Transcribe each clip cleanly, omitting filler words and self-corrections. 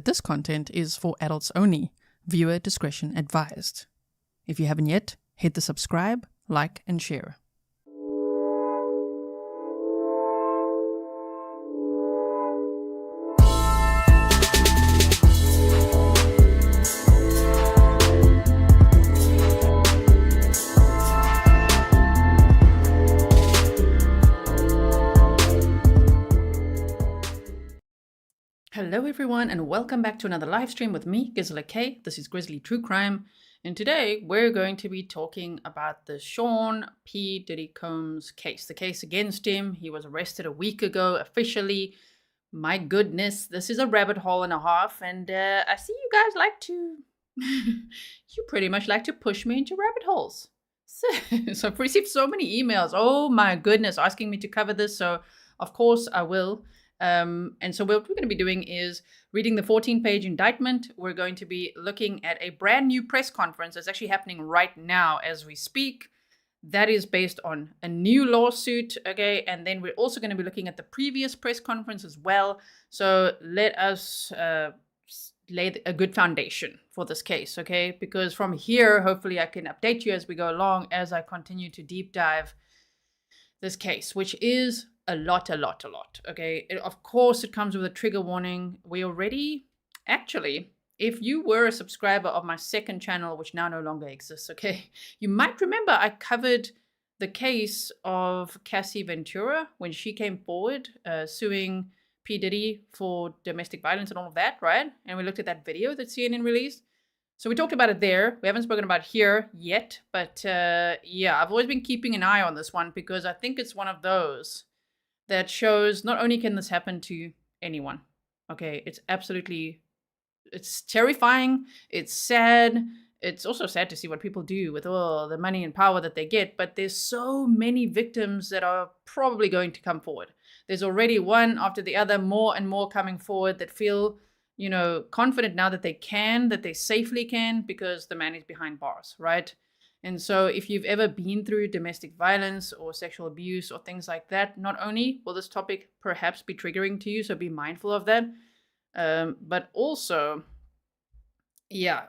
This content is for adults only. Viewer discretion advised. If you haven't yet, hit the subscribe, like, and share. Hello everyone and welcome back to another live stream with me, Grizzly. This is Grizzly True Crime, and today we're going to be talking about the Sean P. Diddy Combs case. The case against him. He was arrested a week ago officially. My goodness, this is a rabbit hole and a half, and I see you guys like to, you pretty much like to push me into rabbit holes. So I've received so many emails, oh my goodness, asking me to cover this, so of course I will. And so what we're going to be doing is reading the 14-page indictment. We're going to be looking at a brand new press conference that's actually happening right now as we speak. That is based on a new lawsuit, okay? And then we're also going to be looking at the previous press conference as well. So let us lay a good foundation for this case, okay? Because from here, hopefully I can update you as we go along as I continue to deep dive this case, which is a lot, okay? Of course, it comes with a trigger warning. We already, actually, if you were a subscriber of my second channel, which now no longer exists, okay, you might remember I covered the case of Cassie Ventura when she came forward suing P. Diddy for domestic violence and all of that, right? And we looked at that video that CNN released. So we talked about it there. We haven't spoken about it here yet, but yeah, I've always been keeping an eye on this one because I think it's one of those that shows not only can this happen to anyone, okay, it's terrifying, it's sad, it's also sad to see what people do with all the money and power that they get, but there's so many victims that are probably going to come forward. There's already one after the other, more and more coming forward that feel, you know, confident now that they safely can because the man is behind bars, right? And so if you've ever been through domestic violence or sexual abuse or things like that, not only will this topic perhaps be triggering to you, so be mindful of that, but also, yeah,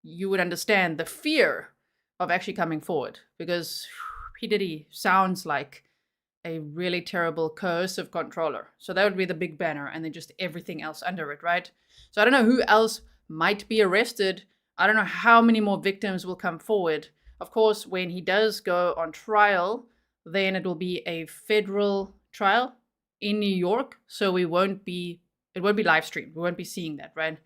you would understand the fear of actually coming forward because P. Diddy sounds like a really terrible coercive controller. So that would be the big banner and then just everything else under it, right? So I don't know who else might be arrested. I don't know how many more victims will come forward. Of course, when he does go on trial, then it will be a federal trial in New York. So it won't be live streamed. We won't be seeing that, right?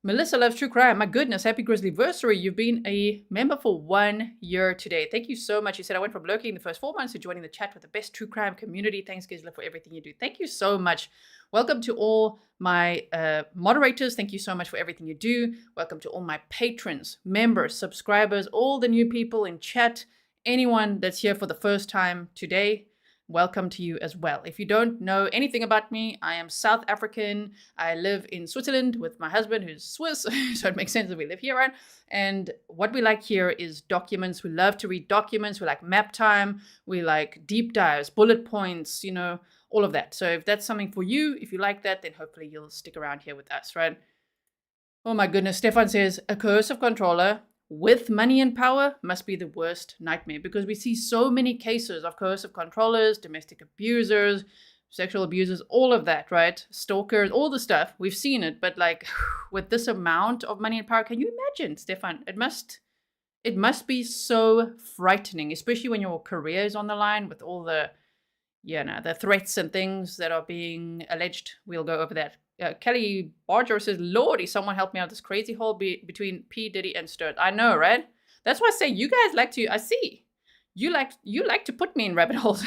Melissa loves true crime. My goodness, happy Grizzlyversary. You've been a member for 1 year today. Thank you so much. You said I went from lurking the first 4 months to joining the chat with the best true crime community. Thanks, Grizzly, for everything you do. Thank you so much. Welcome to all my moderators. Thank you so much for everything you do. Welcome to all my patrons, members, subscribers, all the new people in chat, anyone that's here for the first time today. Welcome to you as well. If you don't know anything about me, I am South African. I live in Switzerland with my husband who's Swiss, so it makes sense that we live here, right? And what we like here is documents. We love to read documents. We like map time. We like deep dives, bullet points, you know, all of that. So if that's something for you, if you like that, then hopefully you'll stick around here with us, right? Oh my goodness, Stefan says, a coercive controller with money and power must be the worst nightmare because we see so many cases of coercive controllers, domestic abusers, sexual abusers, all of that, right? Stalkers, all the stuff. We've seen it, but like with this amount of money and power, can you imagine, Stefan? It must be so frightening, especially when your career is on the line with all the, the threats and things that are being alleged. We'll go over that. Kelly Barger says, Lordy, someone help me out. This crazy hole between P. Diddy and Sturt. I know, right? That's why I say you guys like to, I see. You like to put me in rabbit holes.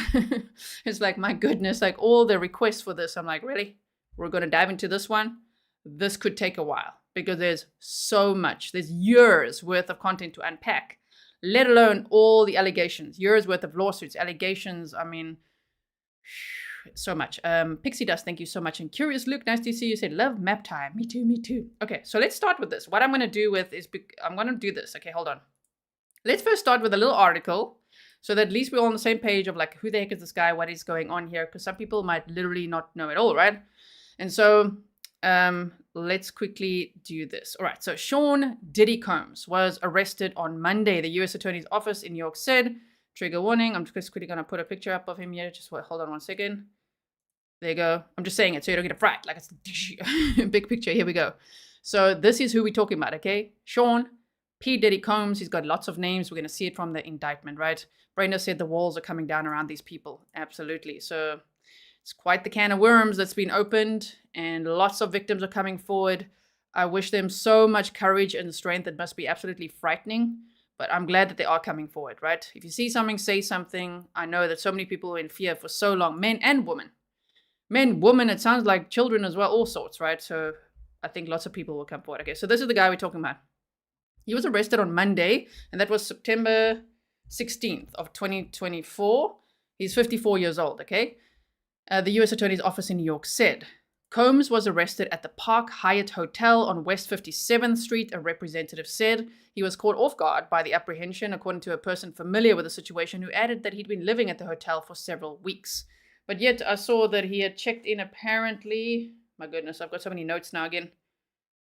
It's like, my goodness, like all the requests for this. I'm like, really? We're going to dive into this one? This could take a while because there's so much. There's years worth of content to unpack, let alone all the allegations, years worth of lawsuits, allegations. I mean, so much. Pixie Dust, thank you so much. And Curious Luke, nice to see you. Said, love map time. Me too. Okay, so let's start with this. What I'm going to do I'm going to do this. Okay, hold on. Let's first start with a little article so that at least we're all on the same page of like, who the heck is this guy? What is going on here? Because some people might literally not know at all, right? And so let's quickly do this. All right, so Sean Diddy Combs was arrested on Monday. The U.S. Attorney's Office in New York said, trigger warning, I'm just quickly going to put a picture up of him here. Just wait, hold on 1 second. There you go. I'm just saying it so you don't get a fright. Like it's a big picture. Here we go. So this is who we're talking about, okay? Sean P. Diddy Combs. He's got lots of names. We're going to see it from the indictment, right? Brenda said the walls are coming down around these people. Absolutely. So it's quite the can of worms that's been opened, and lots of victims are coming forward. I wish them so much courage and strength. It must be absolutely frightening, but I'm glad that they are coming forward, right? If you see something, say something. I know that so many people were in fear for so long, men and women. Men, women, it sounds like children as well, all sorts, right? So I think lots of people will come forward. Okay, so this is the guy we're talking about. He was arrested on Monday, and that was September 16th of 2024. He's 54 years old, okay? The U.S. Attorney's Office in New York said, Combs was arrested at the Park Hyatt Hotel on West 57th Street, a representative said. He was caught off guard by the apprehension, according to a person familiar with the situation, who added that he'd been living at the hotel for several weeks. But yet I saw that he had checked in apparently. My goodness, I've got so many notes now again.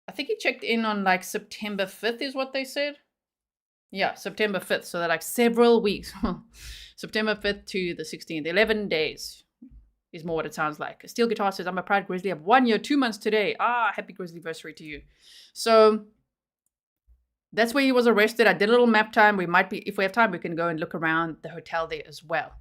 I think he checked in on like September 5th is what they said. Yeah, September 5th. So they're like several weeks. September 5th to the 16th. 11 days is more what it sounds like. Steel Guitar says, I'm a proud Grizzly of 1 year, 2 months today. Happy Grizzly anniversary to you. So that's where he was arrested. I did a little map time. We might be, if we have time, we can go and look around the hotel there as well.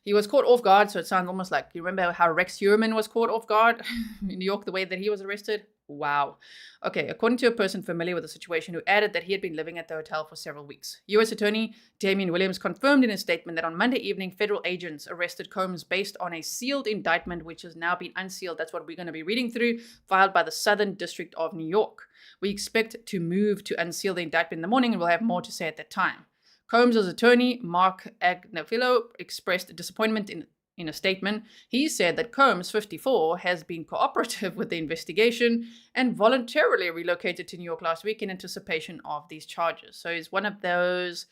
He was caught off guard, so it sounds almost like, you remember how Rex Heuermann was caught off guard in New York, the way that he was arrested? Wow. Okay, according to a person familiar with the situation who added that he had been living at the hotel for several weeks. U.S. Attorney Damian Williams confirmed in a statement that on Monday evening, federal agents arrested Combs based on a sealed indictment, which has now been unsealed. That's what we're going to be reading through, filed by the Southern District of New York. We expect to move to unseal the indictment in the morning, and we'll have more to say at that time. Combs' attorney, Mark Agnafilo, expressed disappointment in a statement. He said that Combs, 54, has been cooperative with the investigation and voluntarily relocated to New York last week in anticipation of these charges. So he's one of those,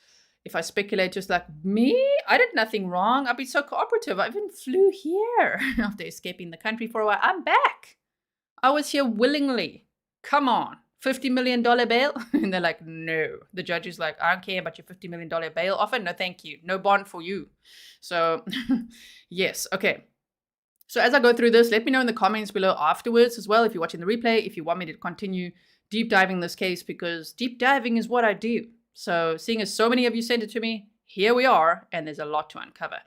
if I speculate, just like me, I did nothing wrong. I've been so cooperative. I even flew here after escaping the country for a while. I'm back. I was here willingly. Come on. $50 million bail? And they're like, no. The judge is like, I don't care about your $50 million bail offer. No, thank you. No bond for you. So, yes. Okay. So as I go through this, let me know in the comments below afterwards as well, if you're watching the replay, if you want me to continue deep diving this case, because deep diving is what I do. So seeing as so many of you sent it to me, here we are, and there's a lot to uncover.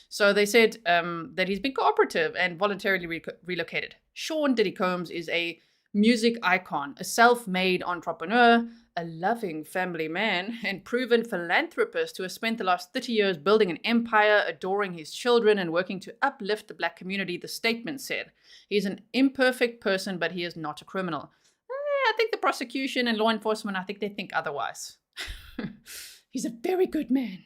So they said that he's been cooperative and voluntarily relocated. Sean Diddy Combs is a music icon, a self-made entrepreneur, a loving family man, and proven philanthropist who has spent the last 30 years building an empire, adoring his children, and working to uplift the Black community, the statement said. He's an imperfect person, but he is not a criminal. I think the prosecution and law enforcement, I think they think otherwise. He's a very good man.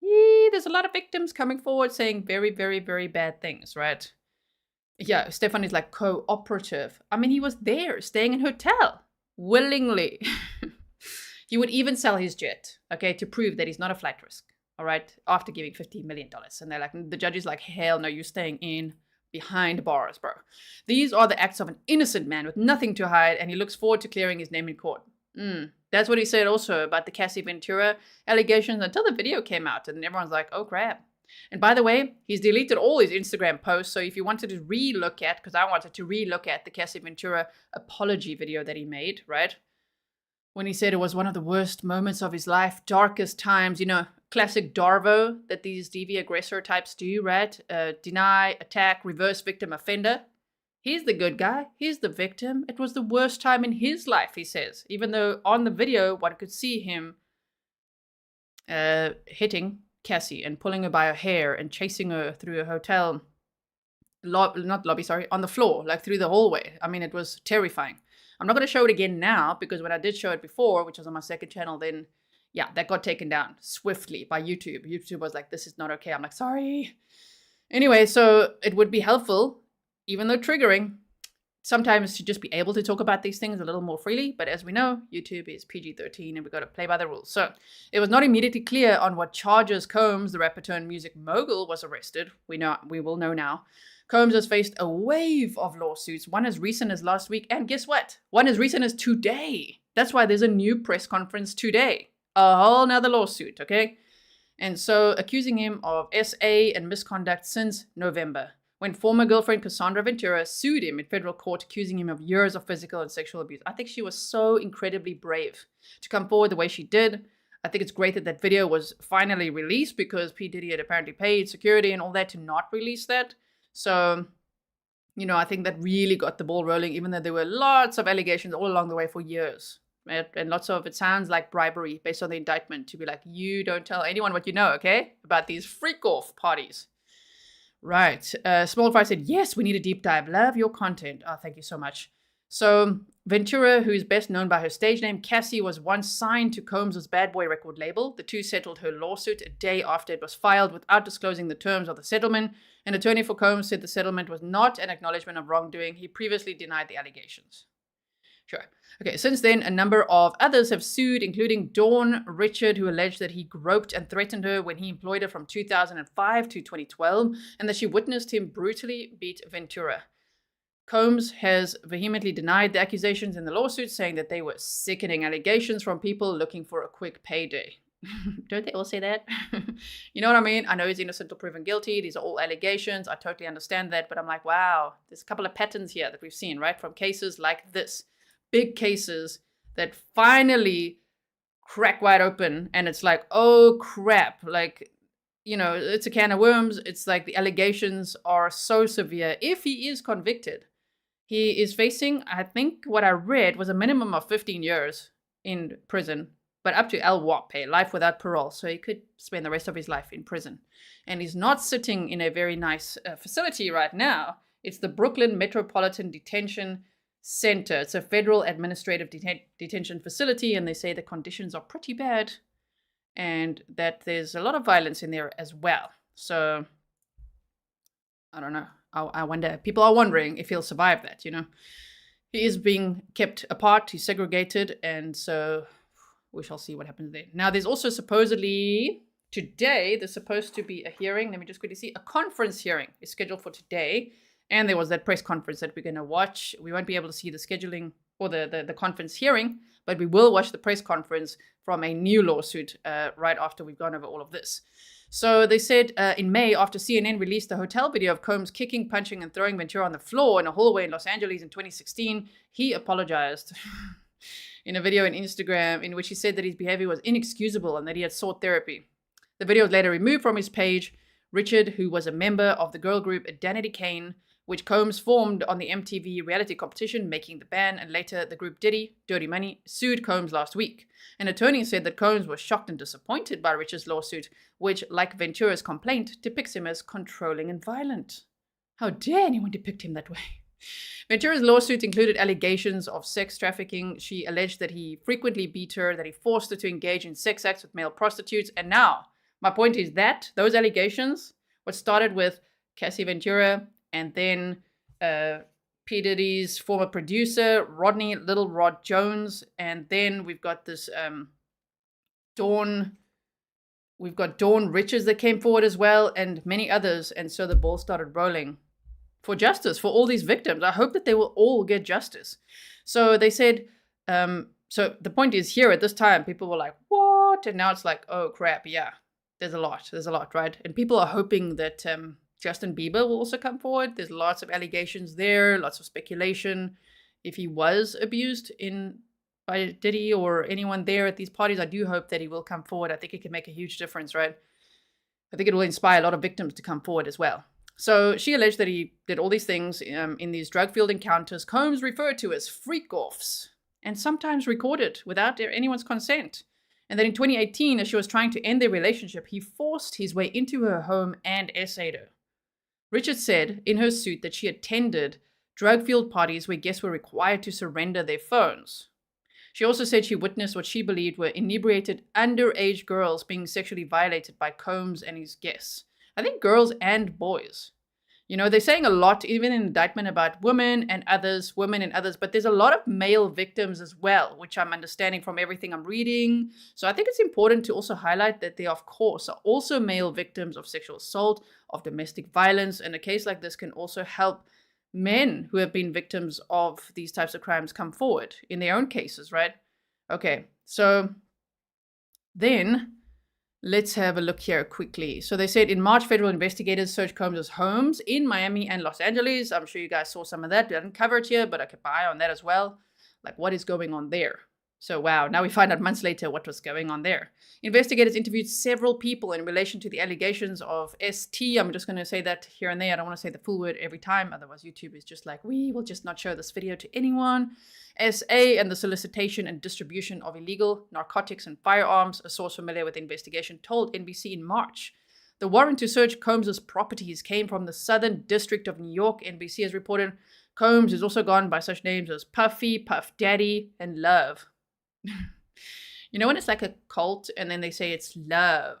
There's a lot of victims coming forward saying very, very, very bad things, right? Yeah, Stefan is like cooperative. I mean, he was there, staying in hotel, willingly. He would even sell his jet, okay, to prove that he's not a flight risk, all right, after giving $50 million. And they're like, the judge is like, hell no, you're staying in behind bars, bro. These are the acts of an innocent man with nothing to hide, and he looks forward to clearing his name in court. That's what he said also about the Cassie Ventura allegations until the video came out, and everyone's like, oh, crap. And by the way, he's deleted all his Instagram posts. So if you wanted to re-look at, because I wanted to re-look at the Cassie Ventura apology video that he made, right? When he said it was one of the worst moments of his life, darkest times, you know, classic Darvo that these DV aggressor types do, right? Deny, attack, reverse victim offender. He's the good guy. He's the victim. It was the worst time in his life, he says. Even though on the video, one could see him hitting Cassie and pulling her by her hair and chasing her through a hotel, on the floor, like through the hallway. I mean, it was terrifying. I'm not going to show it again now, because when I did show it before, which was on my second channel, then yeah, that got taken down swiftly by YouTube. YouTube was like, this is not okay. I'm like, sorry. Anyway, so it would be helpful, even though triggering, sometimes to just be able to talk about these things a little more freely. But as we know, YouTube is PG-13 and we've got to play by the rules. So it was not immediately clear on what charges Combs, the rapper turned music mogul, was arrested. We will know now. Combs has faced a wave of lawsuits, one as recent as last week. And guess what? One as recent as today. That's why there's a new press conference today. A whole nother lawsuit, okay? And so accusing him of SA and misconduct since November, when former girlfriend Cassandra Ventura sued him in federal court, accusing him of years of physical and sexual abuse. I think she was so incredibly brave to come forward the way she did. I think it's great that that video was finally released because P. Diddy had apparently paid security and all that to not release that. So, you know, I think that really got the ball rolling, even though there were lots of allegations all along the way for years. And lots of it sounds like bribery based on the indictment to be like, you don't tell anyone what you know, okay? About these freak-off parties. Right. Small Fry said, yes, we need a deep dive. Love your content. Oh, thank you so much. So Ventura, who is best known by her stage name, Cassie, was once signed to Combs' Bad Boy record label. The two settled her lawsuit a day after it was filed without disclosing the terms of the settlement. An attorney for Combs said the settlement was not an acknowledgement of wrongdoing. He previously denied the allegations. Sure. Okay, since then, a number of others have sued, including Dawn Richard, who alleged that he groped and threatened her when he employed her from 2005 to 2012, and that she witnessed him brutally beat Ventura. Combs has vehemently denied the accusations in the lawsuit, saying that they were sickening allegations from people looking for a quick payday. Don't they all say that? You know what I mean? I know he's innocent or proven guilty. These are all allegations. I totally understand that. But I'm like, wow, there's a couple of patterns here that we've seen, right? From cases like this. Big cases that finally crack wide open. And it's like, oh, crap. Like, you know, it's a can of worms. It's like the allegations are so severe. If he is convicted, he is facing, I think what I read was a minimum of 15 years in prison, but up to LWOP, life without parole. So he could spend the rest of his life in prison. And he's not sitting in a very nice facility right now. It's the Brooklyn Metropolitan Detention Center. It's a federal administrative detention facility, and they say the conditions are pretty bad and that there's a lot of violence in there as well. So I don't know. I wonder, people are wondering if he'll survive that, you know. He is being kept apart, he's segregated, and so we shall see what happens there. Now, there's also supposedly, today, there's supposed to be a hearing. Let me just quickly see. A conference hearing is scheduled for today, and there was that press conference that we're going to watch. We won't be able to see the scheduling or the conference hearing, but we will watch the press conference from a new lawsuit right after we've gone over all of this. So they said in May, after CNN released the hotel video of Combs kicking, punching, and throwing Ventura on the floor in a hallway in Los Angeles in 2016, he apologized in a video on Instagram in which he said that his behavior was inexcusable and that he had sought therapy. The video was later removed from his page. Richard, who was a member of the girl group Danity Kane, which Combs formed on the MTV reality competition Making the Band, and later the group Diddy, Dirty Money, sued Combs last week. An attorney said that Combs was shocked and disappointed by Richard's lawsuit, which, like Ventura's complaint, depicts him as controlling and violent. How dare anyone depict him that way? Ventura's lawsuit included allegations of sex trafficking. She alleged that he frequently beat her, that he forced her to engage in sex acts with male prostitutes. And now, my point is that those allegations, what started with Cassie Ventura, and then P. Diddy's former producer, Rodney Little Rod Jones. And then we've got this Dawn Richards that came forward as well, and many others. And so the ball started rolling for justice for all these victims. I hope that they will all get justice. So they said, so the point is here at this time, people were like, what? And now it's like, oh crap, yeah, there's a lot, right? And people are hoping that Justin Bieber will also come forward. There's lots of allegations there, lots of speculation. If he was abused by Diddy or anyone there at these parties, I do hope that he will come forward. I think it can make a huge difference, right? I think it will inspire a lot of victims to come forward as well. So she alleged that he did all these things in these drug-fueled encounters Combs referred to as freak-offs, and sometimes recorded without anyone's consent. And then in 2018, as she was trying to end their relationship, he forced his way into her home and essayed her. Richard said in her suit that she attended drug-fueled parties where guests were required to surrender their phones. She also said she witnessed what she believed were inebriated underage girls being sexually violated by Combs and his guests. I think girls and boys. You know, they're saying a lot, even in indictment, about women and others, but there's a lot of male victims as well, which I'm understanding from everything I'm reading. So I think it's important to also highlight that there, of course, are also male victims of sexual assault, of domestic violence, and a case like this can also help men who have been victims of these types of crimes come forward in their own cases, right? Okay, so then let's have a look here quickly. So they said in March, federal investigators searched Combs' homes in Miami and Los Angeles. I'm sure you guys saw some of that. We didn't cover it here, but I kept my eye on that as well. Like, what is going on there? So, wow, now we find out months later what was going on there. Investigators interviewed several people in relation to the allegations of ST. I'm just going to say that here and there. I don't want to say the full word every time. Otherwise, YouTube is just like, we will just not show this video to anyone. SA and the solicitation and distribution of illegal narcotics and firearms, a source familiar with the investigation told NBC in March. The warrant to search Combs' properties came from the Southern District of New York. NBC has reported Combs is also gone by such names as Puffy, Puff Daddy, and Love. You know when it's like a cult and then they say it's love?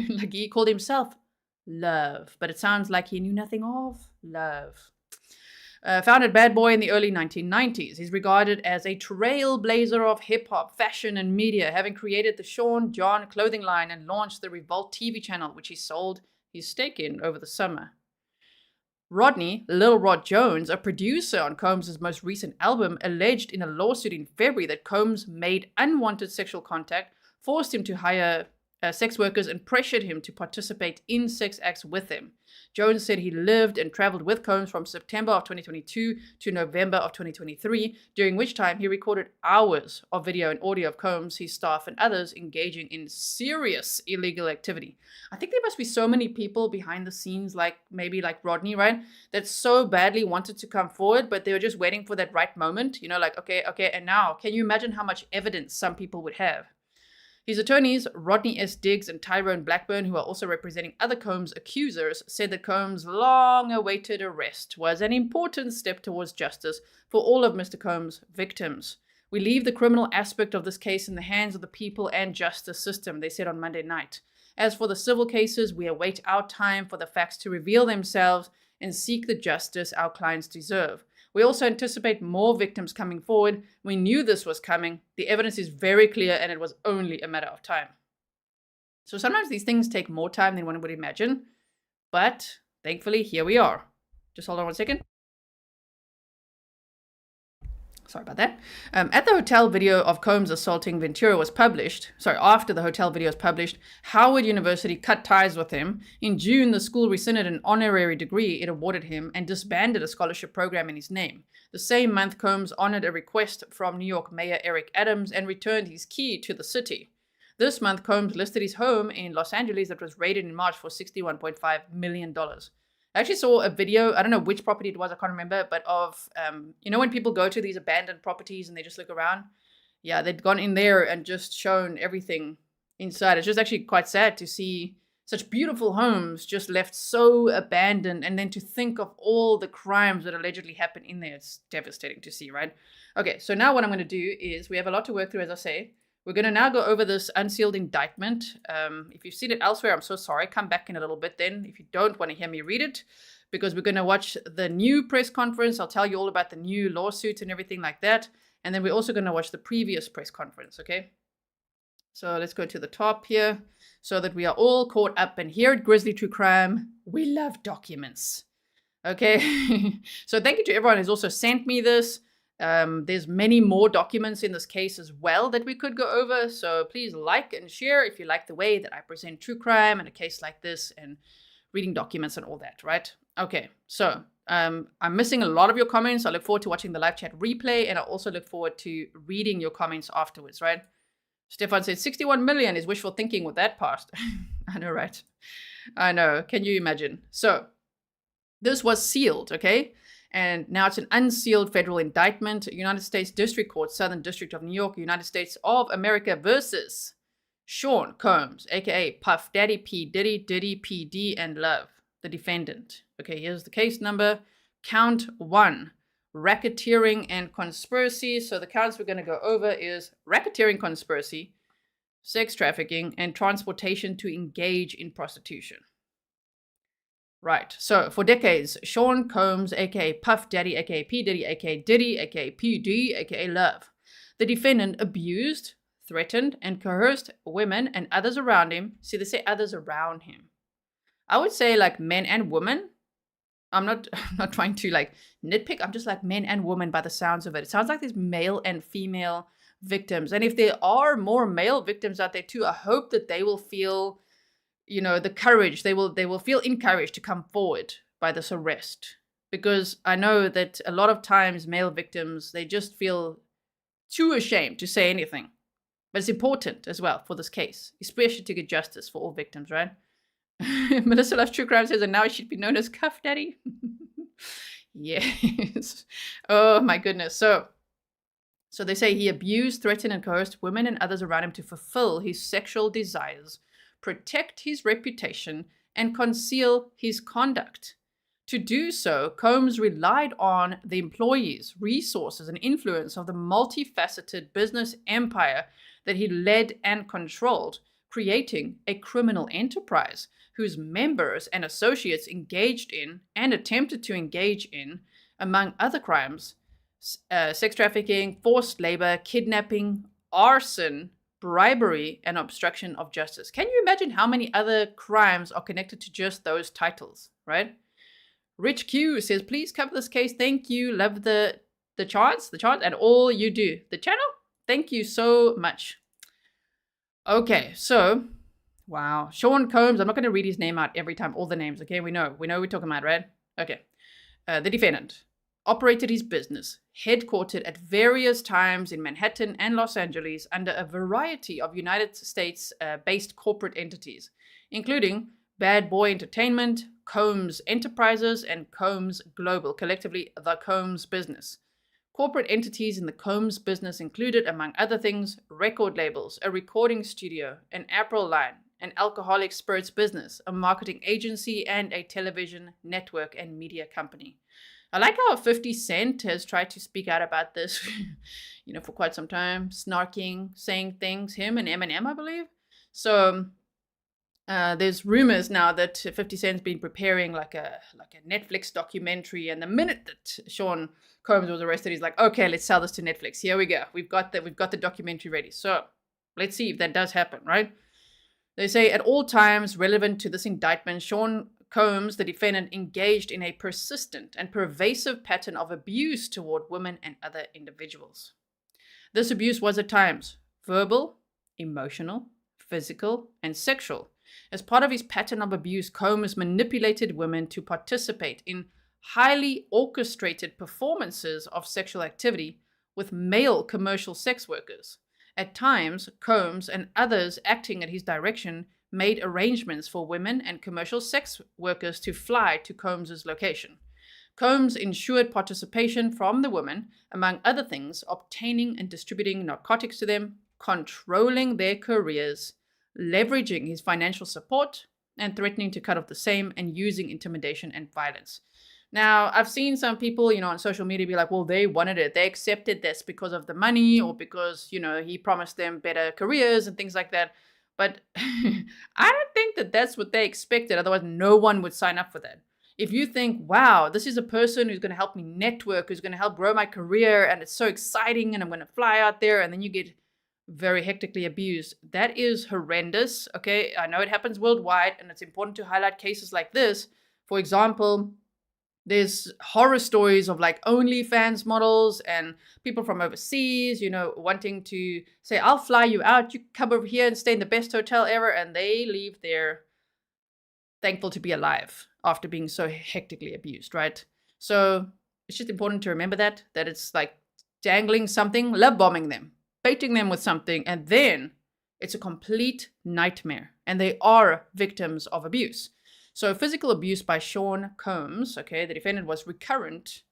Like he called himself Love, but it sounds like he knew nothing of love. Founded Bad Boy in the early 1990s, he's regarded as a trailblazer of hip-hop, fashion, and media, having created the Sean John clothing line and launched the Revolt TV channel, which he sold his stake in over the summer. Rodney, Lil Rod Jones, a producer on Combs' most recent album, alleged in a lawsuit in February that Combs made unwanted sexual contact, forced him to hire sex workers, and pressured him to participate in sex acts with him. Jones said he lived and traveled with Combs from September of 2022 to November of 2023, during which time he recorded hours of video and audio of Combs, his staff, and others engaging in serious illegal activity. I think there must be so many people behind the scenes, like maybe like Rodney, right, that so badly wanted to come forward, but they were just waiting for that right moment, you know, like, okay, and now, can you imagine how much evidence some people would have? His attorneys, Rodney S. Diggs and Tyrone Blackburn, who are also representing other Combs accusers, said that Combs' long-awaited arrest was an important step towards justice for all of Mr. Combs' victims. We leave the criminal aspect of this case in the hands of the people and justice system, they said on Monday night. As for the civil cases, we await our time for the facts to reveal themselves and seek the justice our clients deserve. We also anticipate more victims coming forward. We knew this was coming. The evidence is very clear, and it was only a matter of time. So sometimes these things take more time than one would imagine, but thankfully, here we are. Just hold on 1 second. Sorry about that. At the hotel video of Combs assaulting Ventura was published, after the hotel video was published, Howard University cut ties with him. In June, the school rescinded an honorary degree it awarded him and disbanded a scholarship program in his name. The same month, Combs honored a request from New York Mayor Eric Adams and returned his key to the city. This month, Combs listed his home in Los Angeles that was raided in March for $61.5 million. I actually saw a video, I don't know which property it was, I can't remember, but of, you know when people go to these abandoned properties and they just look around? Yeah, they'd gone in there and just shown everything inside. It's just actually quite sad to see such beautiful homes just left so abandoned, and then to think of all the crimes that allegedly happened in there. It's devastating to see, right? Okay, so now what I'm going to do is, we have a lot to work through, as I say. We're going to now go over this unsealed indictment. If you've seen it elsewhere, I'm so sorry. Come back in a little bit then if you don't want to hear me read it, because we're going to watch the new press conference. I'll tell you all about the new lawsuits and everything like that. And then we're also going to watch the previous press conference, okay? So let's go to the top here so that we are all caught up. And here at Grizzly True Crime, we love documents, okay? So thank you to everyone who's also sent me this. There's many more documents in this case as well that we could go over. So please like and share if you like the way that I present true crime and a case like this and reading documents and all that, right? Okay, so I'm missing a lot of your comments. I look forward to watching the live chat replay, and I also look forward to reading your comments afterwards, right? Stefan said 61 million is wishful thinking with that past. I know, right? I know. Can you imagine? So this was sealed, okay? And now it's an unsealed federal indictment, United States District Court, Southern District of New York, United States of America versus Sean Combs, aka Puff Daddy, P. Diddy, Diddy, PD, and Love, the defendant. Okay, here's the case number. Count 1, racketeering and conspiracy. So the counts we're going to go over is racketeering, conspiracy, sex trafficking, and transportation to engage in prostitution. Right. So for decades, Sean Combs, aka Puff Daddy, aka P. Diddy, aka Diddy, aka PD, aka Love, the defendant abused, threatened, and coerced women and others around him. See, they say others around him. I would say like men and women. I'm not trying to like nitpick. I'm just like men and women by the sounds of it. It sounds like there's male and female victims. And if there are more male victims out there too, I hope that they will feel, the courage. They will feel encouraged to come forward by this arrest. Because I know that a lot of times male victims, they just feel too ashamed to say anything. But it's important as well for this case, especially to get justice for all victims, right? Melissa Loves True Crime says, and now he should be known as Cuff Daddy. Yes. Oh my goodness. So they say he abused, threatened, and coerced women and others around him to fulfill his sexual desires, protect his reputation, and conceal his conduct. To do so, Combs relied on the employees, resources, and influence of the multifaceted business empire that he led and controlled, creating a criminal enterprise whose members and associates engaged in and attempted to engage in, among other crimes, sex trafficking, forced labor, kidnapping, arson, bribery, and obstruction of justice. Can you imagine how many other crimes are connected to just those titles, right? Rich Q says, please cover this case. Thank you. Love the charts, and all you do. The channel? Thank you so much. Okay, so, wow. Sean Combs, I'm not going to read his name out every time, all the names, okay? We know we're talking about, right? Okay. The defendant operated his business, headquartered at various times in Manhattan and Los Angeles under a variety of United States-based corporate entities, including Bad Boy Entertainment, Combs Enterprises, and Combs Global, collectively the Combs Business. Corporate entities in the Combs business included, among other things, record labels, a recording studio, an apparel line, an alcoholic spirits business, a marketing agency, and a television network and media company. I like how 50 Cent has tried to speak out about this, for quite some time, snarking, saying things, him and Eminem, I believe. So there's rumors now that 50 Cent's been preparing like a Netflix documentary, and the minute that Sean Combs was arrested, he's like, okay, let's sell this to Netflix. Here we go. We've got the documentary ready. So let's see if that does happen, right? They say at all times relevant to this indictment, Sean Combs, the defendant, engaged in a persistent and pervasive pattern of abuse toward women and other individuals. This abuse was at times verbal, emotional, physical, and sexual. As part of his pattern of abuse, Combs manipulated women to participate in highly orchestrated performances of sexual activity with male commercial sex workers. At times, Combs and others acting at his direction made arrangements for women and commercial sex workers to fly to Combs' location. Combs ensured participation from the women, among other things, obtaining and distributing narcotics to them, controlling their careers, leveraging his financial support, and threatening to cut off the same, and using intimidation and violence. Now, I've seen some people, on social media be like, well, they wanted it. They accepted this because of the money, or because, he promised them better careers and things like that. But I don't think that that's what they expected. Otherwise, no one would sign up for that. If you think, wow, this is a person who's going to help me network, who's going to help grow my career, and it's so exciting, and I'm going to fly out there, and then you get very hectically abused, that is horrendous. Okay, I know it happens worldwide, and it's important to highlight cases like this. For example, there's horror stories of like OnlyFans models and people from overseas, wanting to say, I'll fly you out, you come over here and stay in the best hotel ever, and they leave there thankful to be alive after being so hectically abused, right? So it's just important to remember that it's like dangling something, love bombing them, baiting them with something, and then it's a complete nightmare, and they are victims of abuse. So physical abuse by Sean Combs, okay, the defendant, was recurrent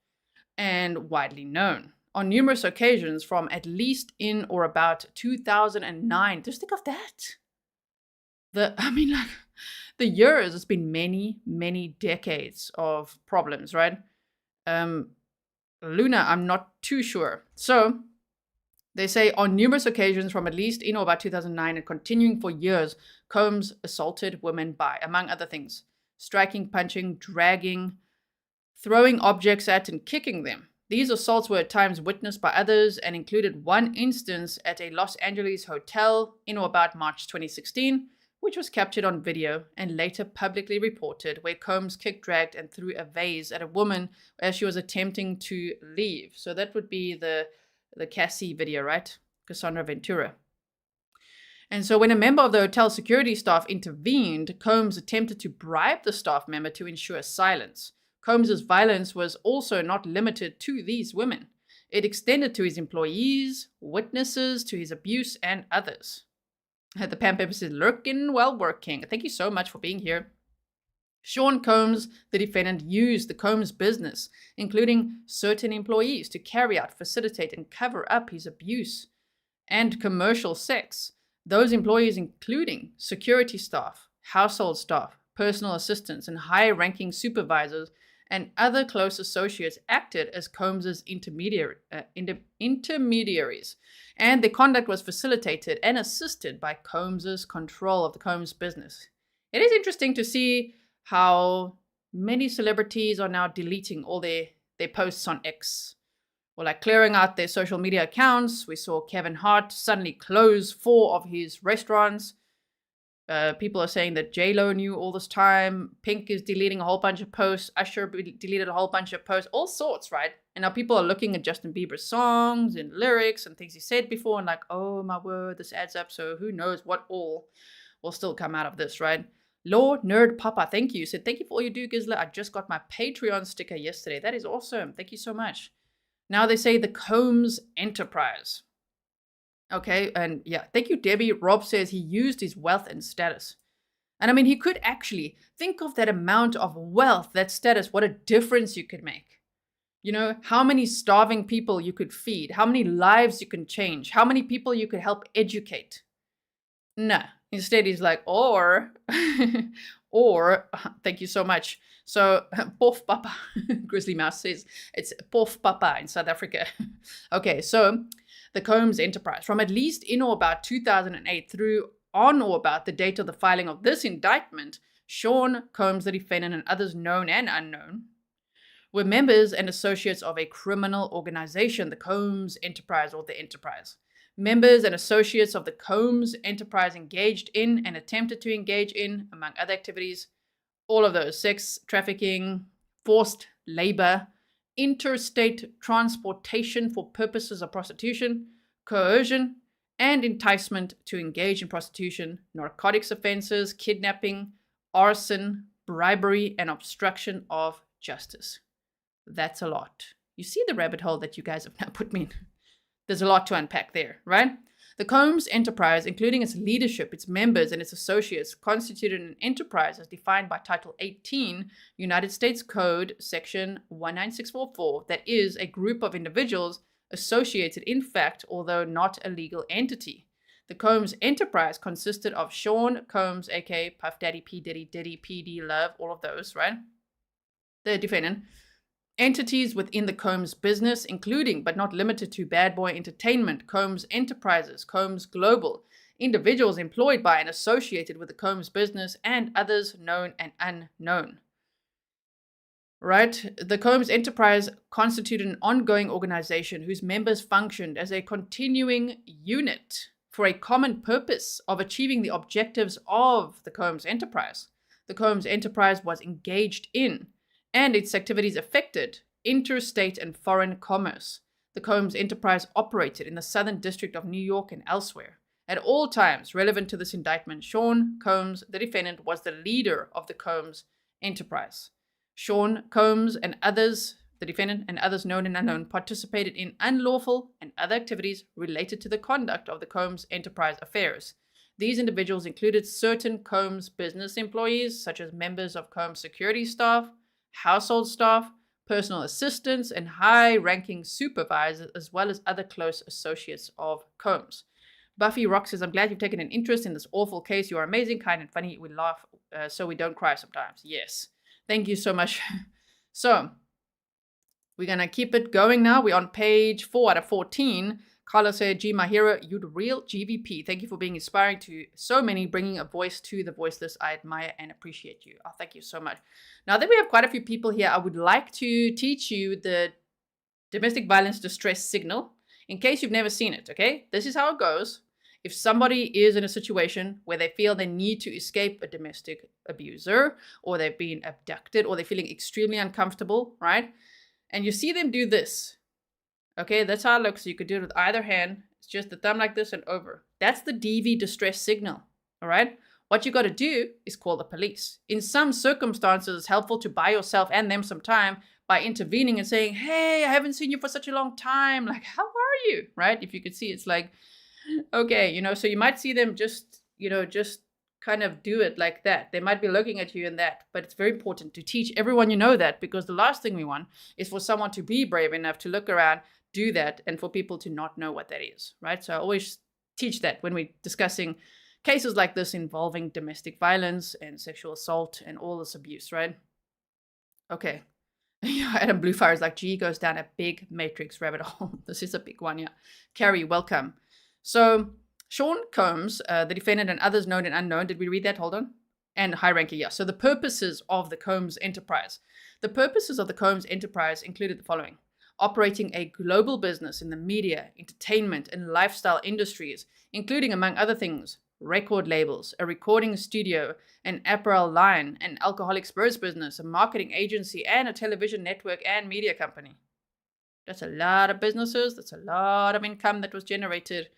and widely known on numerous occasions from at least in or about 2009. Just think of that. The years, it's been many, many decades of problems, right? Luna, I'm not too sure. So they say on numerous occasions from at least in or about 2009 and continuing for years, Combs assaulted women by, among other things, striking, punching, dragging, throwing objects at and kicking them. These assaults were at times witnessed by others and included one instance at a Los Angeles hotel in or about March 2016, which was captured on video and later publicly reported, where Combs kicked, dragged, and threw a vase at a woman as she was attempting to leave. So that would be the Cassie video, right? Cassandra Ventura. And so when a member of the hotel security staff intervened, Combs attempted to bribe the staff member to ensure silence. Combs's violence was also not limited to these women. It extended to his employees, witnesses to his abuse, and others. The Pam Pepper says, lurking while working. Thank you so much for being here. Sean Combs, the defendant, used the Combs business, including certain employees, to carry out, facilitate, and cover up his abuse and commercial sex. Those employees including security staff, household staff, personal assistants, and high-ranking supervisors and other close associates acted as Combs's intermediaries, and their conduct was facilitated and assisted by Combs's control of the Combs business. It is interesting to see how many celebrities are now deleting all their posts on X, or like clearing out their social media accounts. We saw Kevin Hart suddenly close 4 of his restaurants. People are saying that J-Lo knew all this time. Pink is deleting a whole bunch of posts. Usher deleted a whole bunch of posts. All sorts, right? And now people are looking at Justin Bieber's songs and lyrics and things he said before and like, oh my word, this adds up. So who knows what all will still come out of this, right? Lord Nerd Papa, thank you. Said, thank you for all you do, Grizzly. I just got my Patreon sticker yesterday. That is awesome. Thank you so much. Now they say the Combs Enterprise. Okay, and yeah, thank you, Debbie. Rob says he used his wealth and status. And I mean, he could actually think of that amount of wealth, that status, what a difference you could make. You know, how many starving people you could feed, how many lives you can change, how many people you could help educate. Nah, instead he's like, or, thank you so much. So, Pof Papa, Grizzly Mouse says, it's Pof Papa in South Africa. Okay, so the Combs Enterprise, from at least in or about 2008 through on or about the date of the filing of this indictment, Sean Combs, the defendant, and others known and unknown, were members and associates of a criminal organization, the Combs Enterprise, or the Enterprise. Members and associates of the Combs Enterprise engaged in and attempted to engage in, among other activities, all of those: sex trafficking, forced labor, interstate transportation for purposes of prostitution, coercion, and enticement to engage in prostitution, narcotics offenses, kidnapping, arson, bribery, and obstruction of justice. That's a lot. You see the rabbit hole that you guys have now put me in. There's a lot to unpack there, right? The Combs Enterprise, including its leadership, its members, and its associates, constituted an enterprise as defined by Title 18, United States Code, Section 19644, that is a group of individuals associated in fact, although not a legal entity. The Combs Enterprise consisted of Sean Combs, aka Puff Daddy, P. Diddy, Diddy, PD, Love, all of those, right? The defendant. Entities within the Combs business, including but not limited to Bad Boy Entertainment, Combs Enterprises, Combs Global, individuals employed by and associated with the Combs business, and others known and unknown. Right? The Combs Enterprise constituted an ongoing organization whose members functioned as a continuing unit for a common purpose of achieving the objectives of the Combs Enterprise. The Combs Enterprise was engaged in, and its activities affected, interstate and foreign commerce. The Combs Enterprise operated in the Southern District of New York and elsewhere. At all times relevant to this indictment, Sean Combs, the defendant, was the leader of the Combs Enterprise. Sean Combs and others, the defendant and others known and unknown, participated in unlawful and other activities related to the conduct of the Combs Enterprise affairs. These individuals included certain Combs business employees, such as members of Combs security staff, household staff, personal assistants, and high-ranking supervisors, as well as other close associates of Combs. Buffy Rock says, I'm glad you've taken an interest in this awful case. You are amazing, kind, and funny. We laugh so we don't cry sometimes. Yes. Thank you so much. So, we're going to keep it going now. We're on page 4 out of 14. Carla said, G, my hero, you the real GVP. Thank you for being inspiring to so many, bringing a voice to the voiceless. I admire and appreciate you. Oh, thank you so much. Now that we have quite a few people here, I would like to teach you the domestic violence distress signal in case you've never seen it, okay? This is how it goes. If somebody is in a situation where they feel they need to escape a domestic abuser, or they've been abducted, or they're feeling extremely uncomfortable, right? And you see them do this, okay? That's how it looks. So you could do it with either hand. It's just the thumb like this and over. That's the DV distress signal, all right? What you got to do is call the police. In some circumstances, it's helpful to buy yourself and them some time by intervening and saying, hey, I haven't seen you for such a long time. Like, how are you, right? If you could see, it's like, okay, so you might see them just kind of do it like that. They might be looking at you in that, but it's very important to teach everyone that, because the last thing we want is for someone to be brave enough to look around, do that, and for people to not know what that is, right? So I always teach that when we're discussing cases like this involving domestic violence and sexual assault and all this abuse, right? Okay. Adam Bluefire is like, G goes down a big matrix rabbit hole. This is a big one, yeah. Carrie, welcome. So Sean Combs, the defendant, and others known and unknown. Did we read that? Hold on. And high ranking, yeah. So the purposes of the Combs enterprise. The purposes of the Combs enterprise included the following: operating a global business in the media, entertainment, and lifestyle industries, including, among other things, record labels, a recording studio, an apparel line, an alcoholic spirits business, a marketing agency, and a television network and media company. That's a lot of businesses. That's a lot of income that was generated.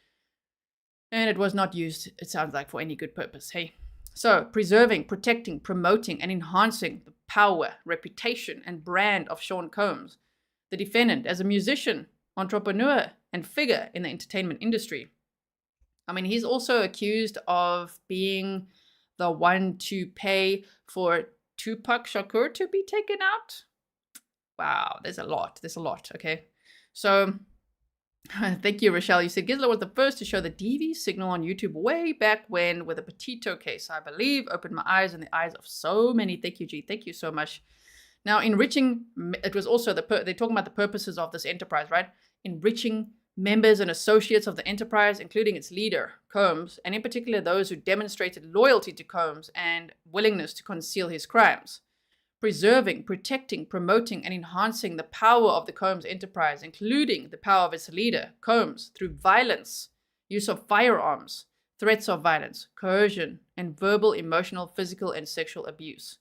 And it was not used, it sounds like, for any good purpose. Hey. So, preserving, protecting, promoting, and enhancing the power, reputation, and brand of Sean Combs, the defendant, as a musician, entrepreneur, and figure in the entertainment industry. I mean, he's also accused of being the one to pay for Tupac Shakur to be taken out. Wow, there's a lot, okay? So, thank you, Rochelle. You said Grizzly was the first to show the DV signal on YouTube way back when with a Petito case, I believe. Opened my eyes and the eyes of so many. Thank you, G. Thank you so much. Now, enriching, it was also, they're talking about the purposes of this enterprise, right? Enriching members and associates of the enterprise, including its leader, Combs, and in particular those who demonstrated loyalty to Combs and willingness to conceal his crimes. Preserving, protecting, promoting, and enhancing the power of the Combs enterprise, including the power of its leader, Combs, through violence, use of firearms, threats of violence, coercion, and verbal, emotional, physical, and sexual abuse.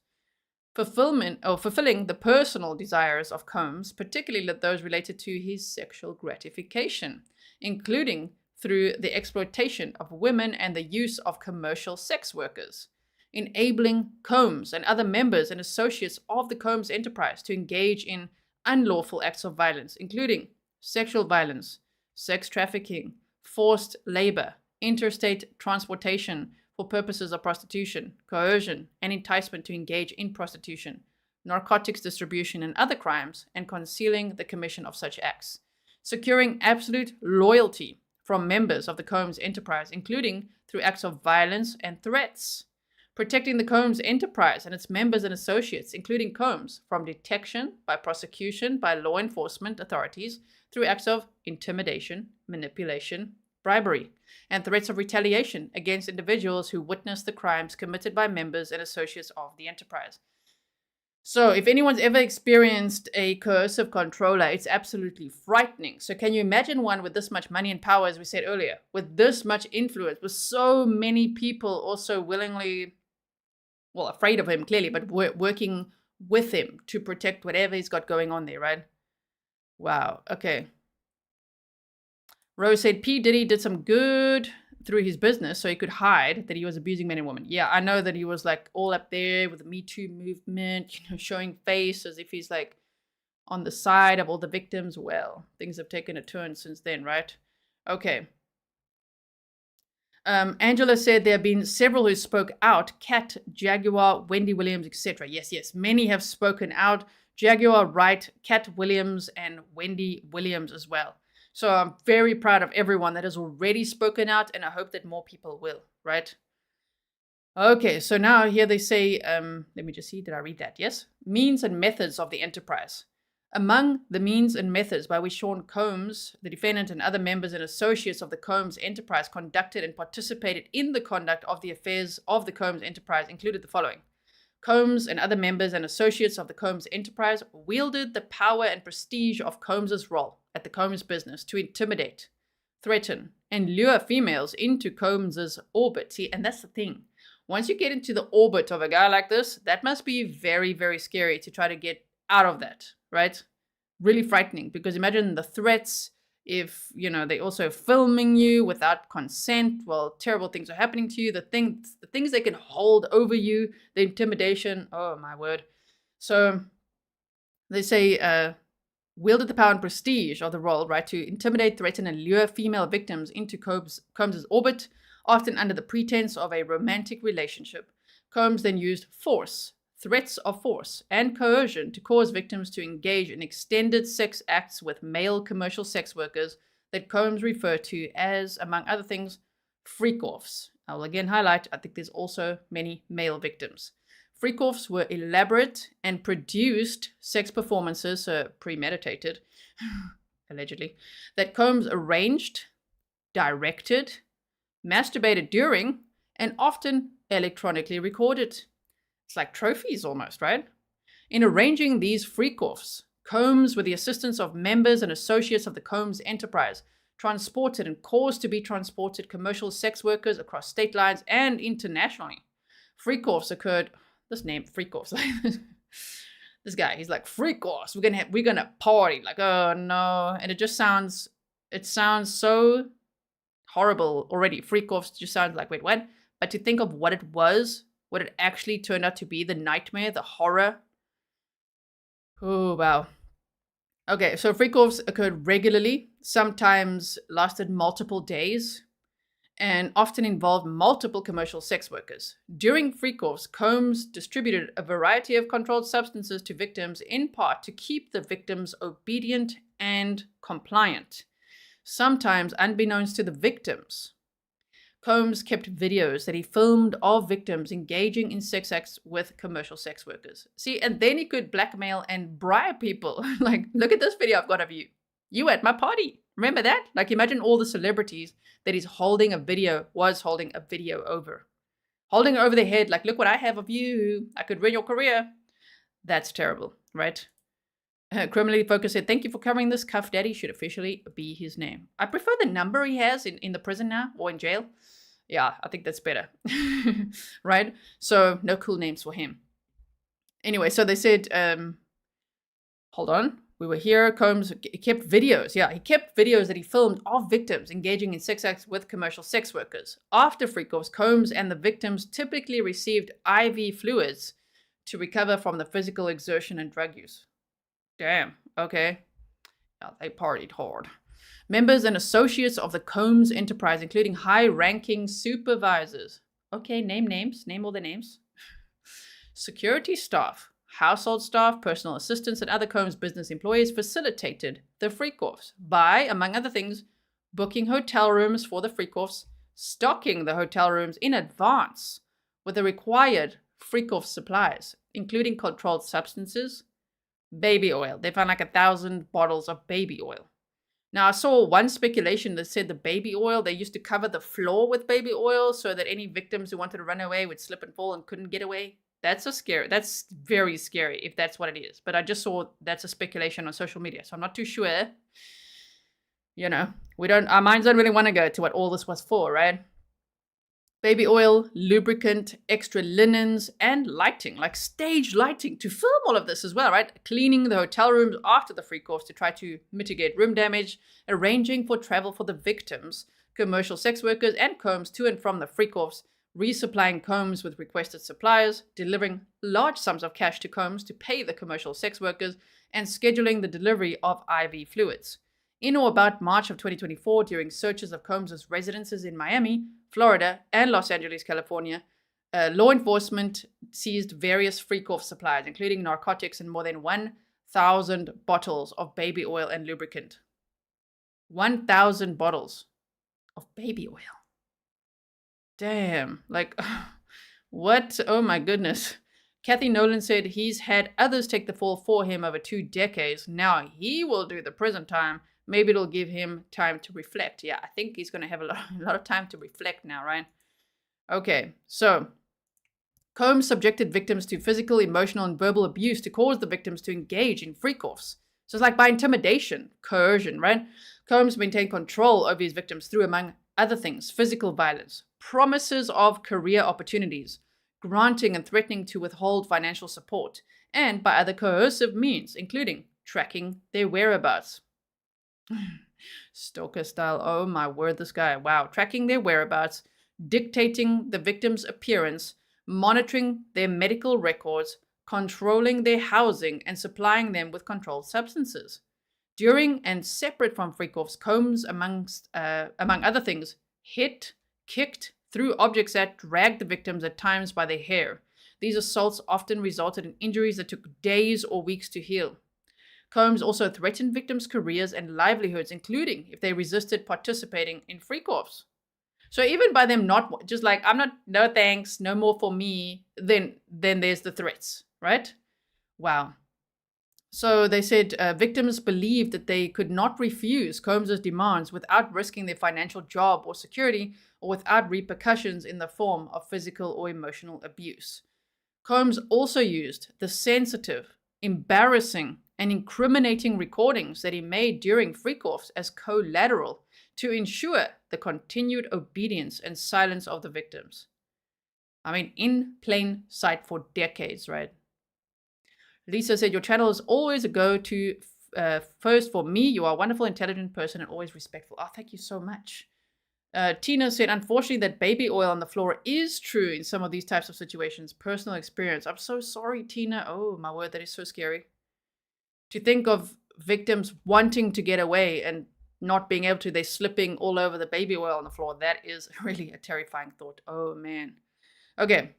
Fulfilling the personal desires of Combs, particularly those related to his sexual gratification, including through the exploitation of women and the use of commercial sex workers. Enabling Combs and other members and associates of the Combs enterprise to engage in unlawful acts of violence, including sexual violence, sex trafficking, forced labor, interstate transportation for purposes of prostitution, coercion, and enticement to engage in prostitution, narcotics distribution, and other crimes, and concealing the commission of such acts. Securing absolute loyalty from members of the Combs enterprise, including through acts of violence and threats. Protecting the Combs enterprise and its members and associates, including Combs, from detection by prosecution by law enforcement authorities through acts of intimidation, manipulation, bribery, and threats of retaliation against individuals who witness the crimes committed by members and associates of the enterprise. So if anyone's ever experienced a coercive controller, it's absolutely frightening. So can you imagine one with this much money and power, as we said earlier, with this much influence, with so many people also willingly, well, afraid of him, clearly, but working with him to protect whatever he's got going on there, right? Wow, okay. Rose said P. Diddy did some good through his business so he could hide that he was abusing men and women. Yeah, I know that he was like all up there with the Me Too movement, showing face as if he's like on the side of all the victims. Well, things have taken a turn since then, right? Okay. Angela said there have been several who spoke out. Kat, Jaguar, Wendy Williams, etc. Yes. Many have spoken out. Jaguar Wright, Kat Williams, and Wendy Williams as well. So I'm very proud of everyone that has already spoken out, and I hope that more people will, right? Okay, so now here they say, let me just see, did I read that? Yes. Means and methods of the enterprise. Among the means and methods by which Sean Combs, the defendant, and other members and associates of the Combs enterprise conducted and participated in the conduct of the affairs of the Combs enterprise included the following. Combs and other members and associates of the Combs enterprise wielded the power and prestige of Combs's role at the Combs business to intimidate, threaten, and lure females into Combs's orbit. See, and that's the thing. Once you get into the orbit of a guy like this, that must be very, very scary to try to get out of that, right? Really frightening, because imagine the threats. If, they also filming you without consent, well, terrible things are happening to you. The things they can hold over you, the intimidation, oh my word. So they say, wielded the power and prestige of the role, right, to intimidate, threaten, and lure female victims into Combs's orbit, often under the pretense of a romantic relationship. Combs then used force, threats of force, and coercion to cause victims to engage in extended sex acts with male commercial sex workers that Combs referred to as, among other things, freak-offs. I will again highlight, I think there's also many male victims. Freak-offs were elaborate and produced sex performances, premeditated, allegedly, that Combs arranged, directed, masturbated during, and often electronically recorded. It's like trophies almost, right? In arranging these freak-offs, Combs, with the assistance of members and associates of the Combs enterprise, transported and caused to be transported commercial sex workers across state lines and internationally. Freak-offs occurred. This name, freak-offs. This guy, he's like, freak-offs. We're gonna party. Like, oh no, and it sounds so horrible already. Freak-offs just sounds like, wait, what? But to think of what it actually turned out to be, the nightmare, the horror. Oh, wow. Okay, so freak-offs occurred regularly, sometimes lasted multiple days, and often involved multiple commercial sex workers. During freak-offs, Combs distributed a variety of controlled substances to victims, in part to keep the victims obedient and compliant, sometimes unbeknownst to the victims. Combs kept videos that he filmed of victims engaging in sex acts with commercial sex workers. See, and then he could blackmail and bribe people. Like, look at this video I've got of you. You at my party. Remember that? Like, imagine all the celebrities that was holding a video over. Holding it over their head, like, look what I have of you. I could ruin your career. That's terrible, right? Criminally Focused said, thank you for covering this. Cuff Daddy should officially be his name. I prefer the number he has in the prison now, or in jail. Yeah, I think that's better. Right? So, no cool names for him. Anyway, so they said, hold on. We were here. Combs kept videos. Yeah, he kept videos that he filmed of victims engaging in sex acts with commercial sex workers. After freak-offs, Combs and the victims typically received IV fluids to recover from the physical exertion and drug use. Damn, okay. Yeah, they partied hard. Members and associates of the Combs enterprise, including high-ranking supervisors. Okay, name names. Name all the names. Security staff, household staff, personal assistants, and other Combs business employees facilitated the freak-offs by, among other things, booking hotel rooms for the freak-offs, stocking the hotel rooms in advance with the required freak-off supplies, including controlled substances, baby oil. They found like 1,000 bottles of baby oil. Now, I saw one speculation that said the baby oil, they used to cover the floor with baby oil so that any victims who wanted to run away would slip and fall and couldn't get away. That's very scary if that's what it is. But I just saw that's a speculation on social media, so I'm not too sure. Our minds don't really want to go to what all this was for, right? Baby oil, lubricant, extra linens, and lighting, like stage lighting to film all of this as well, right? Cleaning the hotel rooms after the freak-offs to try to mitigate room damage, arranging for travel for the victims, commercial sex workers, and Combs to and from the freak-offs, resupplying Combs with requested suppliers, delivering large sums of cash to Combs to pay the commercial sex workers, and scheduling the delivery of IV fluids. In or about March of 2024, during searches of Combs' residences in Miami, Florida, and Los Angeles, California, law enforcement seized various freak-off supplies, including narcotics and more than 1,000 bottles of baby oil and lubricant. 1,000 bottles of baby oil. Damn, like, what? Oh my goodness. Kathy Nolan said he's had others take the fall for him over 2 decades. Now he will do the prison time. Maybe it'll give him time to reflect. Yeah, I think he's going to have a lot of time to reflect now, right? Okay, so Combs subjected victims to physical, emotional, and verbal abuse to cause the victims to engage in freak-offs. So it's like by intimidation, coercion, right? Combs maintained control over his victims through, among other things, physical violence, promises of career opportunities, granting and threatening to withhold financial support, and by other coercive means, including tracking their whereabouts. Stalker style, oh my word, this guy, wow. Tracking their whereabouts, dictating the victim's appearance, monitoring their medical records, controlling their housing, and supplying them with controlled substances. During and separate from freak-offs, Combs, among other things, hit, kicked, threw objects at, dragged the victims at times by their hair. These assaults often resulted in injuries that took days or weeks to heal. Combs also threatened victims' careers and livelihoods, including if they resisted participating in freak-offs. So even by them not just like, I'm not, no thanks, no more for me, then there's the threats, right? Wow. So they said victims believed that they could not refuse Combs's demands without risking their financial job or security, or without repercussions in the form of physical or emotional abuse. Combs also used the sensitive, embarrassing, and incriminating recordings that he made during freak-offs as collateral to ensure the continued obedience and silence of the victims. I mean, in plain sight for decades, right? Lisa said, your channel is always a go-to first for me. You are a wonderful, intelligent person and always respectful. Oh, thank you so much. Tina said, unfortunately, that baby oil on the floor is true in some of these types of situations. Personal experience. I'm so sorry, Tina. Oh, my word, that is so scary. To think of victims wanting to get away and not being able to, they're slipping all over the baby oil on the floor. That is really a terrifying thought. Oh, man. Okay.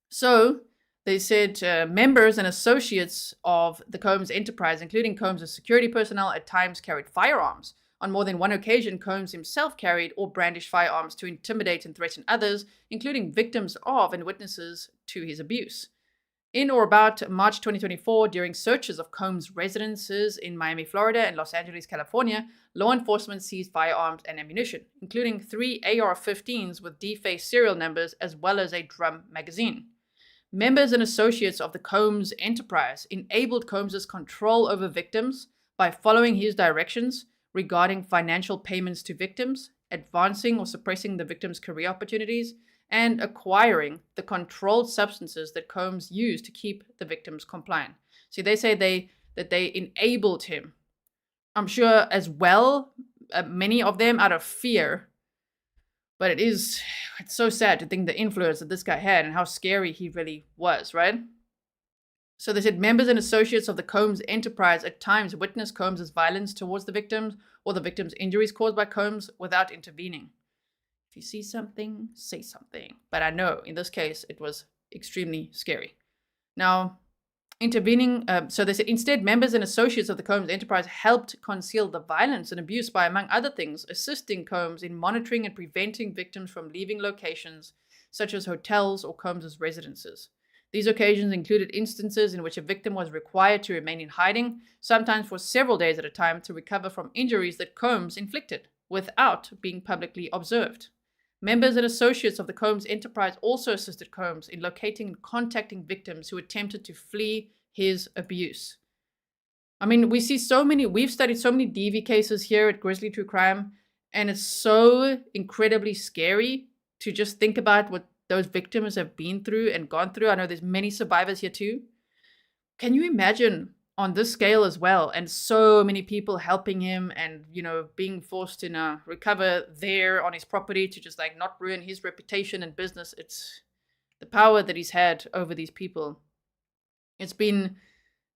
So they said members and associates of the Combs enterprise, including Combs' security personnel, at times carried firearms. On more than one occasion, Combs himself carried or brandished firearms to intimidate and threaten others, including victims of and witnesses to his abuse. In or about March 2024, during searches of Combs' residences in Miami, Florida, and Los Angeles, California, law enforcement seized firearms and ammunition, including 3 AR-15s with defaced serial numbers, as well as a drum magazine. Members and associates of the Combs enterprise enabled Combs' control over victims by following his directions regarding financial payments to victims, advancing or suppressing the victim's career opportunities, and acquiring the controlled substances that Combs used to keep the victims compliant. See, they say that they enabled him. I'm sure as well, many of them out of fear. But it's so sad to think the influence that this guy had and how scary he really was, right? So they said members and associates of the Combs enterprise at times witnessed Combs' violence towards the victims or the victims' injuries caused by Combs without intervening. If you see something, say something. But I know in this case, it was extremely scary. Now, intervening, so they said instead, members and associates of the Combs enterprise helped conceal the violence and abuse by, among other things, assisting Combs in monitoring and preventing victims from leaving locations such as hotels or Combs' residences. These occasions included instances in which a victim was required to remain in hiding, sometimes for several days at a time, to recover from injuries that Combs inflicted without being publicly observed. Members and associates of the Combs enterprise also assisted Combs in locating and contacting victims who attempted to flee his abuse. I mean, we've studied so many DV cases here at Grizzly True Crime, and it's so incredibly scary to just think about what those victims have been through and gone through. I know there's many survivors here too. Can you imagine on this scale as well, and so many people helping him and, being forced to recover there on his property to just like not ruin his reputation and business. It's the power that he's had over these people. It's been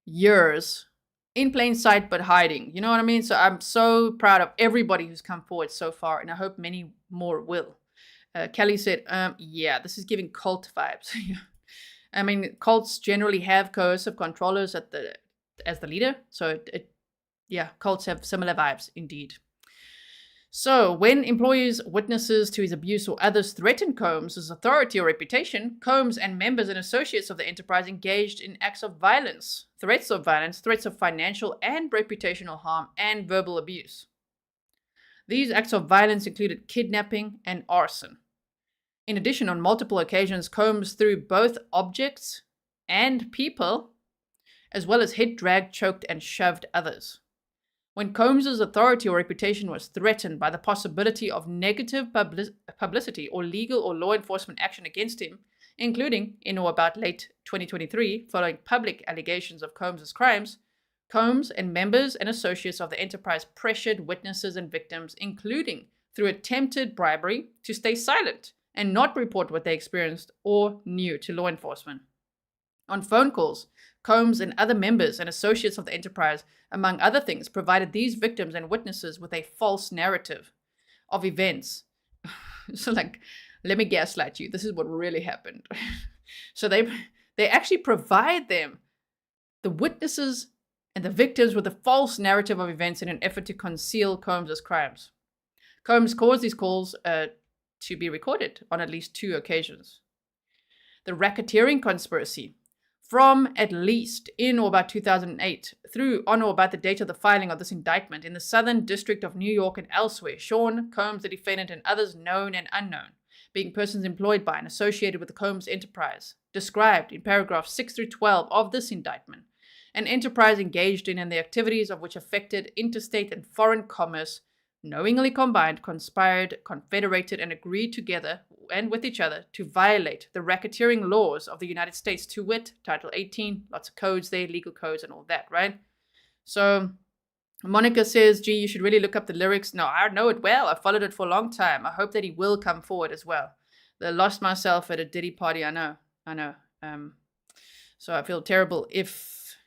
years in plain sight, but hiding. You know what I mean? So I'm so proud of everybody who's come forward so far, and I hope many more will. Kelly said, yeah, this is giving cult vibes. I mean, cults generally have coercive controllers as the leader. So, cults have similar vibes indeed. So, when employees, witnesses to his abuse, or others threaten Combs' authority or reputation, Combs and members and associates of the enterprise engaged in acts of violence, threats of financial and reputational harm, and verbal abuse. These acts of violence included kidnapping and arson. In addition, on multiple occasions, Combs threw both objects and people, as well as hit, dragged, choked, and shoved others. When Combs' authority or reputation was threatened by the possibility of negative publicity or legal or law enforcement action against him, including in or about late 2023, following public allegations of Combs' crimes, Combs and members and associates of the enterprise pressured witnesses and victims, including through attempted bribery, to stay silent and not report what they experienced or knew to law enforcement. On phone calls, Combs and other members and associates of the enterprise, among other things, provided these victims and witnesses with a false narrative of events. So, let me gaslight you. This is what really happened. So they actually provide them, the witnesses and the victims, with a false narrative of events in an effort to conceal Combs' crimes. Combs caused these calls to be recorded on at least 2 occasions. The racketeering conspiracy. From at least in or about 2008 through on or about the date of the filing of this indictment in the Southern District of New York and elsewhere, Sean Combs, the defendant, and others known and unknown, being persons employed by and associated with the Combs enterprise, described in paragraphs 6 through 12 of this indictment, an enterprise engaged in and the activities of which affected interstate and foreign commerce, knowingly combined, conspired, confederated, and agreed together and with each other to violate the racketeering laws of the United States, to wit, Title 18, lots of codes there, legal codes and all that, right? So Monica says, gee, you should really look up the lyrics. No, I know it well. I followed it for a long time. I hope that he will come forward as well. I lost myself at a Diddy party, I know. So I feel terrible if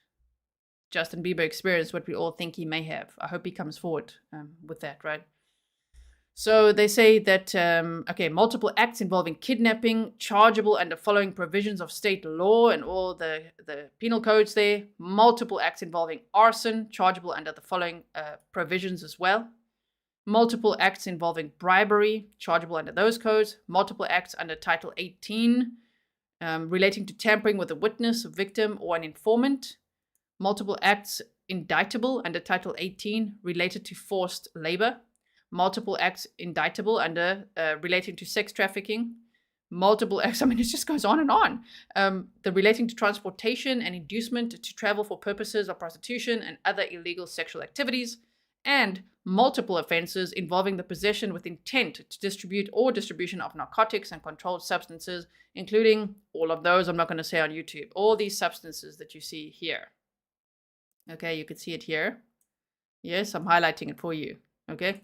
Justin Bieber experienced what we all think he may have. I hope he comes forward with that, right? So they say that, multiple acts involving kidnapping, chargeable under following provisions of state law and all the penal codes there. Multiple acts involving arson, chargeable under the following provisions as well. Multiple acts involving bribery, chargeable under those codes. Multiple acts under Title 18, relating to tampering with a witness, a victim, or an informant. Multiple acts indictable under Title 18, related to forced labor. Multiple acts indictable under relating to sex trafficking. Multiple acts, it just goes on and on. The relating to transportation and inducement to travel for purposes of prostitution and other illegal sexual activities. And multiple offenses involving the possession with intent to distribute or distribution of narcotics and controlled substances, including all of those I'm not going to say on YouTube. All these substances that you see here. Okay, you can see it here. Yes, I'm highlighting it for you. Okay.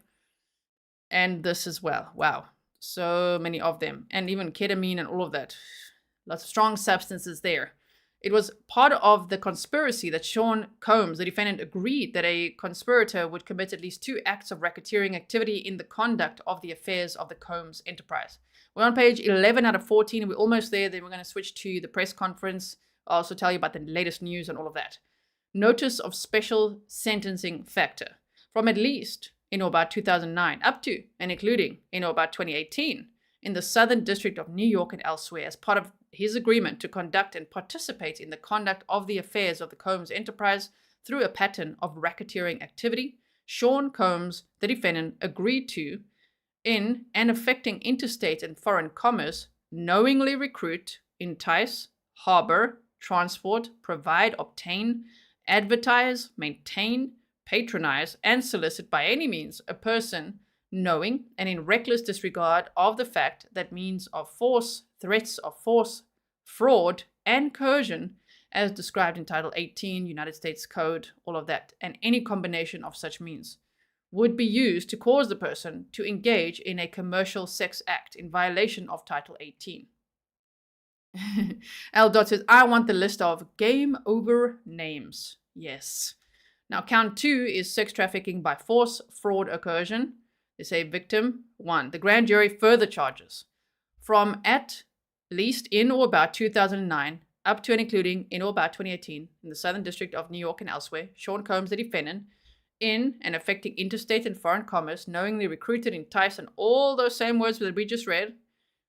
And this as well. Wow. So many of them. And even ketamine and all of that. Lots of strong substances there. It was part of the conspiracy that Sean Combs, the defendant, agreed that a conspirator would commit at least 2 acts of racketeering activity in the conduct of the affairs of the Combs enterprise. We're on page 11 out of 14. We're almost there. Then we're going to switch to the press conference. I'll also tell you about the latest news and all of that. Notice of special sentencing factor. From at least in or about 2009, up to and including in or about 2018, in the Southern District of New York and elsewhere, as part of his agreement to conduct and participate in the conduct of the affairs of the Combs enterprise through a pattern of racketeering activity, Sean Combs, the defendant, agreed to, in and affecting interstate and foreign commerce, knowingly recruit, entice, harbor, transport, provide, obtain, advertise, maintain, patronize, and solicit by any means a person knowing and in reckless disregard of the fact that means of force, threats of force, fraud, and coercion, as described in Title 18, United States Code, all of that, and any combination of such means, would be used to cause the person to engage in a commercial sex act in violation of Title 18. L. Dot says, I want the list of game over names. Yes. Now, count 2 is sex trafficking by force, fraud, or coercion. They say victim 1. The grand jury further charges from at least in or about 2009 up to and including in or about 2018 in the Southern District of New York and elsewhere, Sean Combs, the defendant, in and affecting interstate and foreign commerce, knowingly recruited, enticed, and all those same words that we just read,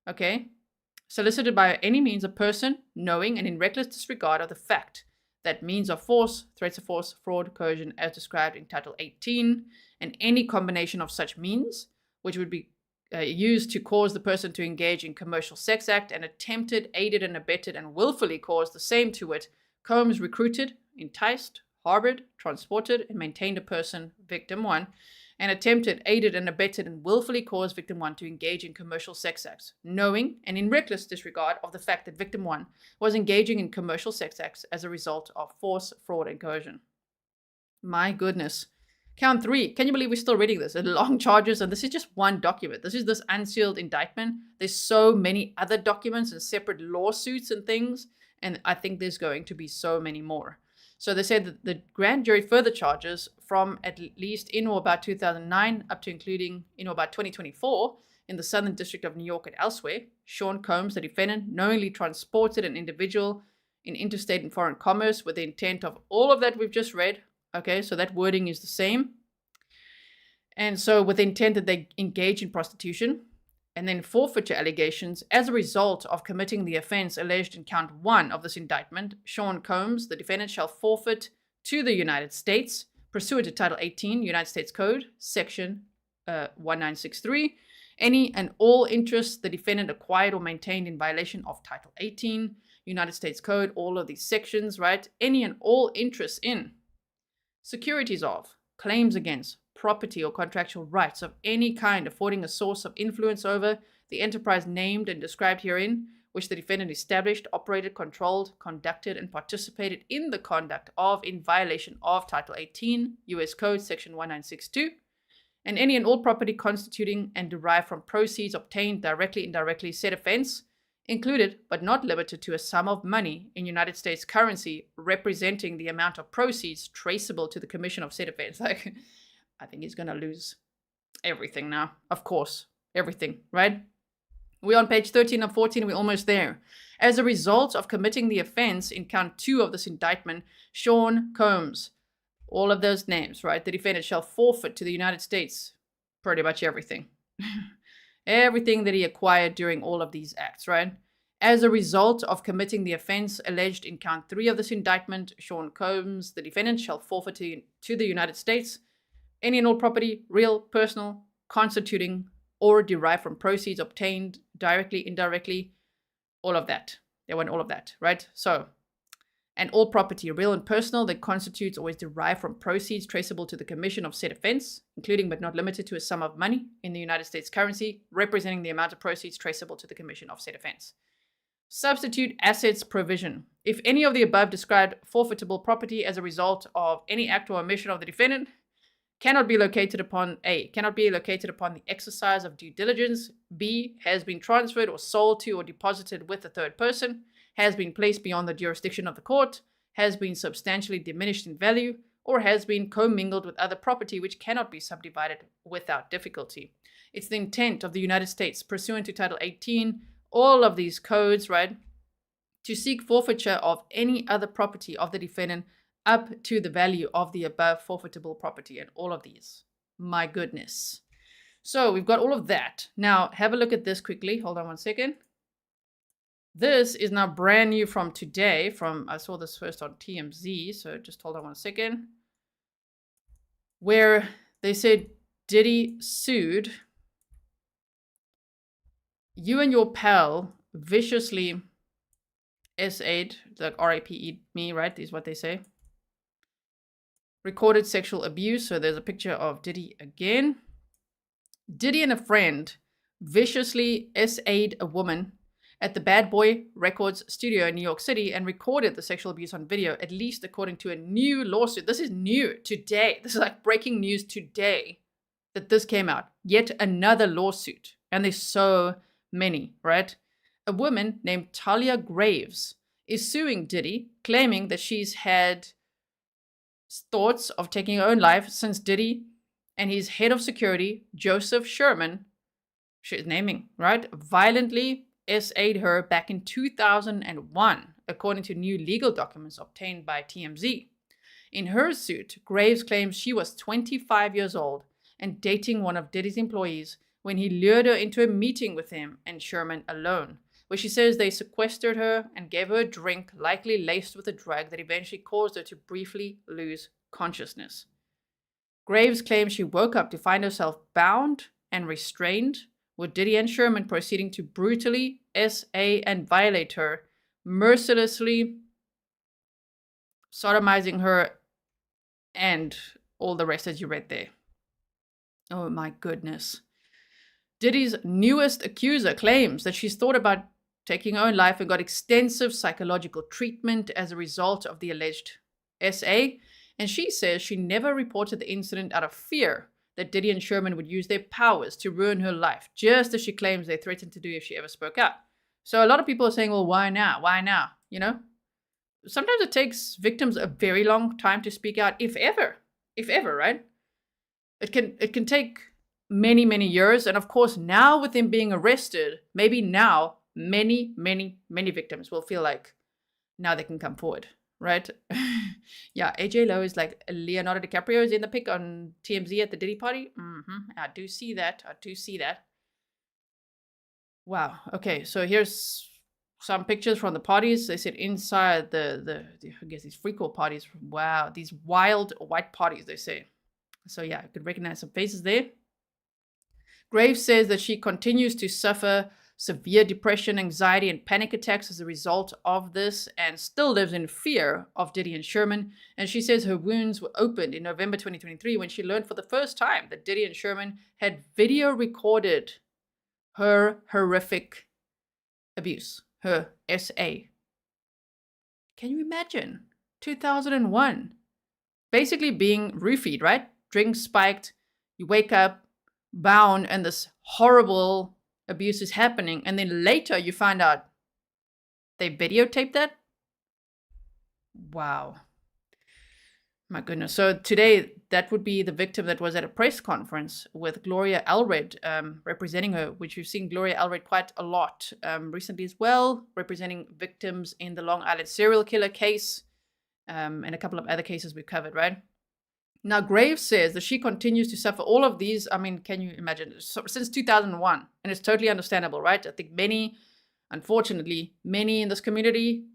okay, solicited by any means a person knowing and in reckless disregard of the fact that means of force, threats of force, fraud, coercion, as described in Title 18, and any combination of such means, which would be used to cause the person to engage in commercial sex act, and attempted, aided, and abetted, and willfully caused the same, to wit, Combs recruited, enticed, harbored, transported, and maintained a person, victim 1, and attempted, aided, and abetted, and willfully caused victim 1 to engage in commercial sex acts, knowing and in reckless disregard of the fact that victim 1 was engaging in commercial sex acts as a result of force, fraud, and coercion. My goodness. Count 3. Can you believe we're still reading this? They're long charges, and this is just one document. This is this unsealed indictment. There's so many other documents and separate lawsuits and things, and I think there's going to be so many more. So they said that the grand jury further charges from at least in or about 2009 up to including in or about 2024 in the Southern District of New York and elsewhere. Sean Combs, the defendant, knowingly transported an individual in interstate and foreign commerce with the intent of all of that we've just read. Okay, so that wording is the same. And so with the intent that they engage in prostitution, and then forfeiture allegations as a result of committing the offense alleged in count 1 of this indictment, Sean Combs, the defendant, shall forfeit to the United States, pursuant to Title 18, United States Code, Section 1963, any and all interests the defendant acquired or maintained in violation of Title 18, United States Code, all of these sections, right? Any and all interests in, securities of, claims against, property or contractual rights of any kind affording a source of influence over the enterprise named and described herein, which the defendant established, operated, controlled, conducted, and participated in the conduct of in violation of Title 18, U.S. Code, Section 1962, and any and all property constituting and derived from proceeds obtained directly, indirectly, said offense, included but not limited to a sum of money in United States currency representing the amount of proceeds traceable to the commission of said offense. Like, I think he's going to lose everything now. Of course, everything, right? We're on page 13 and 14. We're almost there. As a result of committing the offense in count 2 of this indictment, Sean Combs, all of those names, right? The defendant shall forfeit to the United States pretty much everything. Everything that he acquired during all of these acts, right? As a result of committing the offense alleged in count 3 of this indictment, Sean Combs, the defendant, shall forfeit to the United States any and all property, real, personal, constituting, or derived from proceeds obtained directly, indirectly, all of that. They want all of that, right? So, and all property, real and personal, that constitutes or is derived from proceeds traceable to the commission of said offense, including but not limited to a sum of money in the United States currency, representing the amount of proceeds traceable to the commission of said offense. Substitute assets provision. If any of the above described forfeitable property as a result of any act or omission of the defendant cannot be located upon the exercise of due diligence, B, has been transferred or sold to or deposited with a third person, has been placed beyond the jurisdiction of the court, has been substantially diminished in value, or has been commingled with other property which cannot be subdivided without difficulty. It's the intent of the United States, pursuant to Title 18, all of these codes, right, to seek forfeiture of any other property of the defendant up to the value of the above forfeitable property, and all of these. My goodness. So we've got all of that. Now have a look at this quickly. Hold on one second. This is now brand new from today. I saw this first on TMZ, so just hold on one second. Where they said Diddy sued you and your pal viciously SA'd, like RAPE'd me, right? Is what they say. Recorded sexual abuse. So there's a picture of Diddy again. Diddy and a friend viciously SA'd a woman at the Bad Boy Records studio in New York City and recorded the sexual abuse on video, at least according to a new lawsuit. This is new today. This is like breaking news today that this came out. Yet another lawsuit. And there's so many, right? A woman named Talia Graves is suing Diddy, claiming that she's had thoughts of taking her own life since Diddy and his head of security, Joseph Sherman, she's naming, right, violently SA'd her back in 2001, according to new legal documents obtained by TMZ. In her suit, Graves claims she was 25 years old and dating one of Diddy's employees when he lured her into a meeting with him and Sherman alone, where she says they sequestered her and gave her a drink likely laced with a drug that eventually caused her to briefly lose consciousness. Graves claims she woke up to find herself bound and restrained, with Diddy and Sherman proceeding to brutally SA and violate her, mercilessly sodomizing her, and all the rest that you read there. Oh my goodness. Diddy's newest accuser claims that she's thought about taking her own life and got extensive psychological treatment as a result of the alleged SA, and she says she never reported the incident out of fear that Diddy and Sherman would use their powers to ruin her life, just as she claims they threatened to do if she ever spoke out. So a lot of people are saying, well, why now? Why now? You know? Sometimes it takes victims a very long time to speak out, if ever, right? It can take many, many years. And of course, now with them being arrested, maybe now many, many, many victims will feel like now they can come forward, right? Yeah, AJ Lowe is like Leonardo DiCaprio is in the pic on TMZ at the Diddy party. I do see that. Wow. Okay, so here's some pictures from the parties. They said inside the I guess these freak parties. Wow, these wild white parties, they say. So yeah, I could recognize some faces there. Graves says that she continues to suffer severe depression, anxiety, and panic attacks as a result of this, and still lives in fear of Diddy and Sherman. And she says her wounds were opened in November 2023 when she learned for the first time that Diddy and Sherman had video recorded her horrific abuse, her SA. Can you imagine? 2001. Basically being roofied, right? Drink spiked, you wake up, bound, and this horrible abuse is happening. And then later you find out they videotaped that? Wow. My goodness. So today, that would be the victim that was at a press conference with Gloria Allred representing her, which we've seen Gloria Allred quite a lot recently as well, representing victims in the Long Island serial killer case and a couple of other cases we've covered, right? Now, Graves says that she continues to suffer all of these. I mean, can you imagine? Since 2001. And it's totally understandable, right? I think unfortunately, many in this community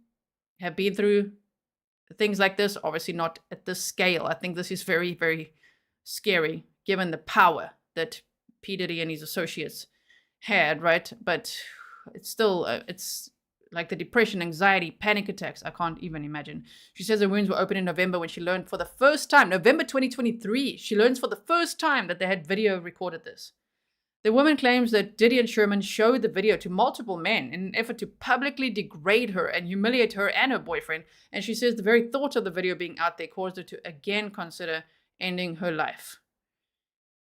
have been through things like this. Obviously not at this scale. I think this is very, very scary, given the power that P. Diddy and his associates had, right? But it's still, it's like the depression, anxiety, panic attacks. I can't even imagine. She says her wounds were open in November when she learned for the first time, November 2023, she learns for the first time that they had video recorded this. The woman claims that Diddy and Sherman showed the video to multiple men in an effort to publicly degrade her and humiliate her and her boyfriend. And she says the very thought of the video being out there caused her to again consider ending her life.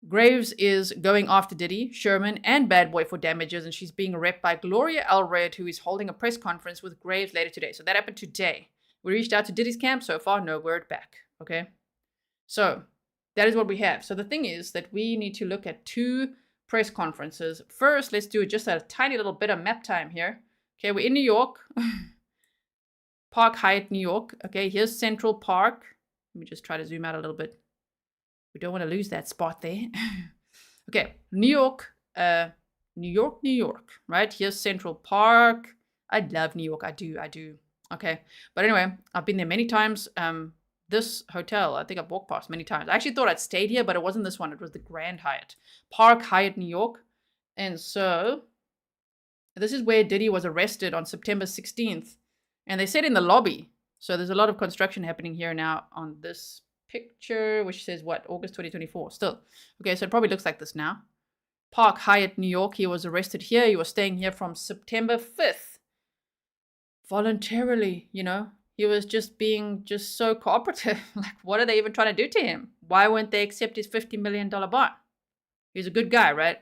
Graves is going after Diddy, Sherman, and Bad Boy for damages, and she's being repped by Gloria Allred, who is holding a press conference with Graves later today. So that happened today. We reached out to Diddy's camp. So far, no word back. Okay? So that is what we have. So the thing is that we need to look at two press conferences. First, let's do just a tiny little bit of map time here. Okay, we're in New York. Park Hyatt, New York. Okay, here's Central Park. Let me just try to zoom out a little bit. We don't want to lose that spot there. Okay, New York, New York, right? Here's Central Park. I love New York. I do. Okay, but anyway, I've been there many times. This hotel, I think I've walked past many times. I actually thought I'd stayed here, but it wasn't this one. It was the Grand Hyatt. Park Hyatt, New York. And so this is where Diddy was arrested on September 16th. And they said in the lobby. So there's a lot of construction happening here now on this picture, which says what? August 2024. Still. Okay, so it probably looks like this now. Park Hyatt, New York. He was arrested here. He was staying here from September 5th. Voluntarily, you know. He was just being so cooperative. Like, what are they even trying to do to him? Why won't they accept his $50 million bond? He's a good guy, right?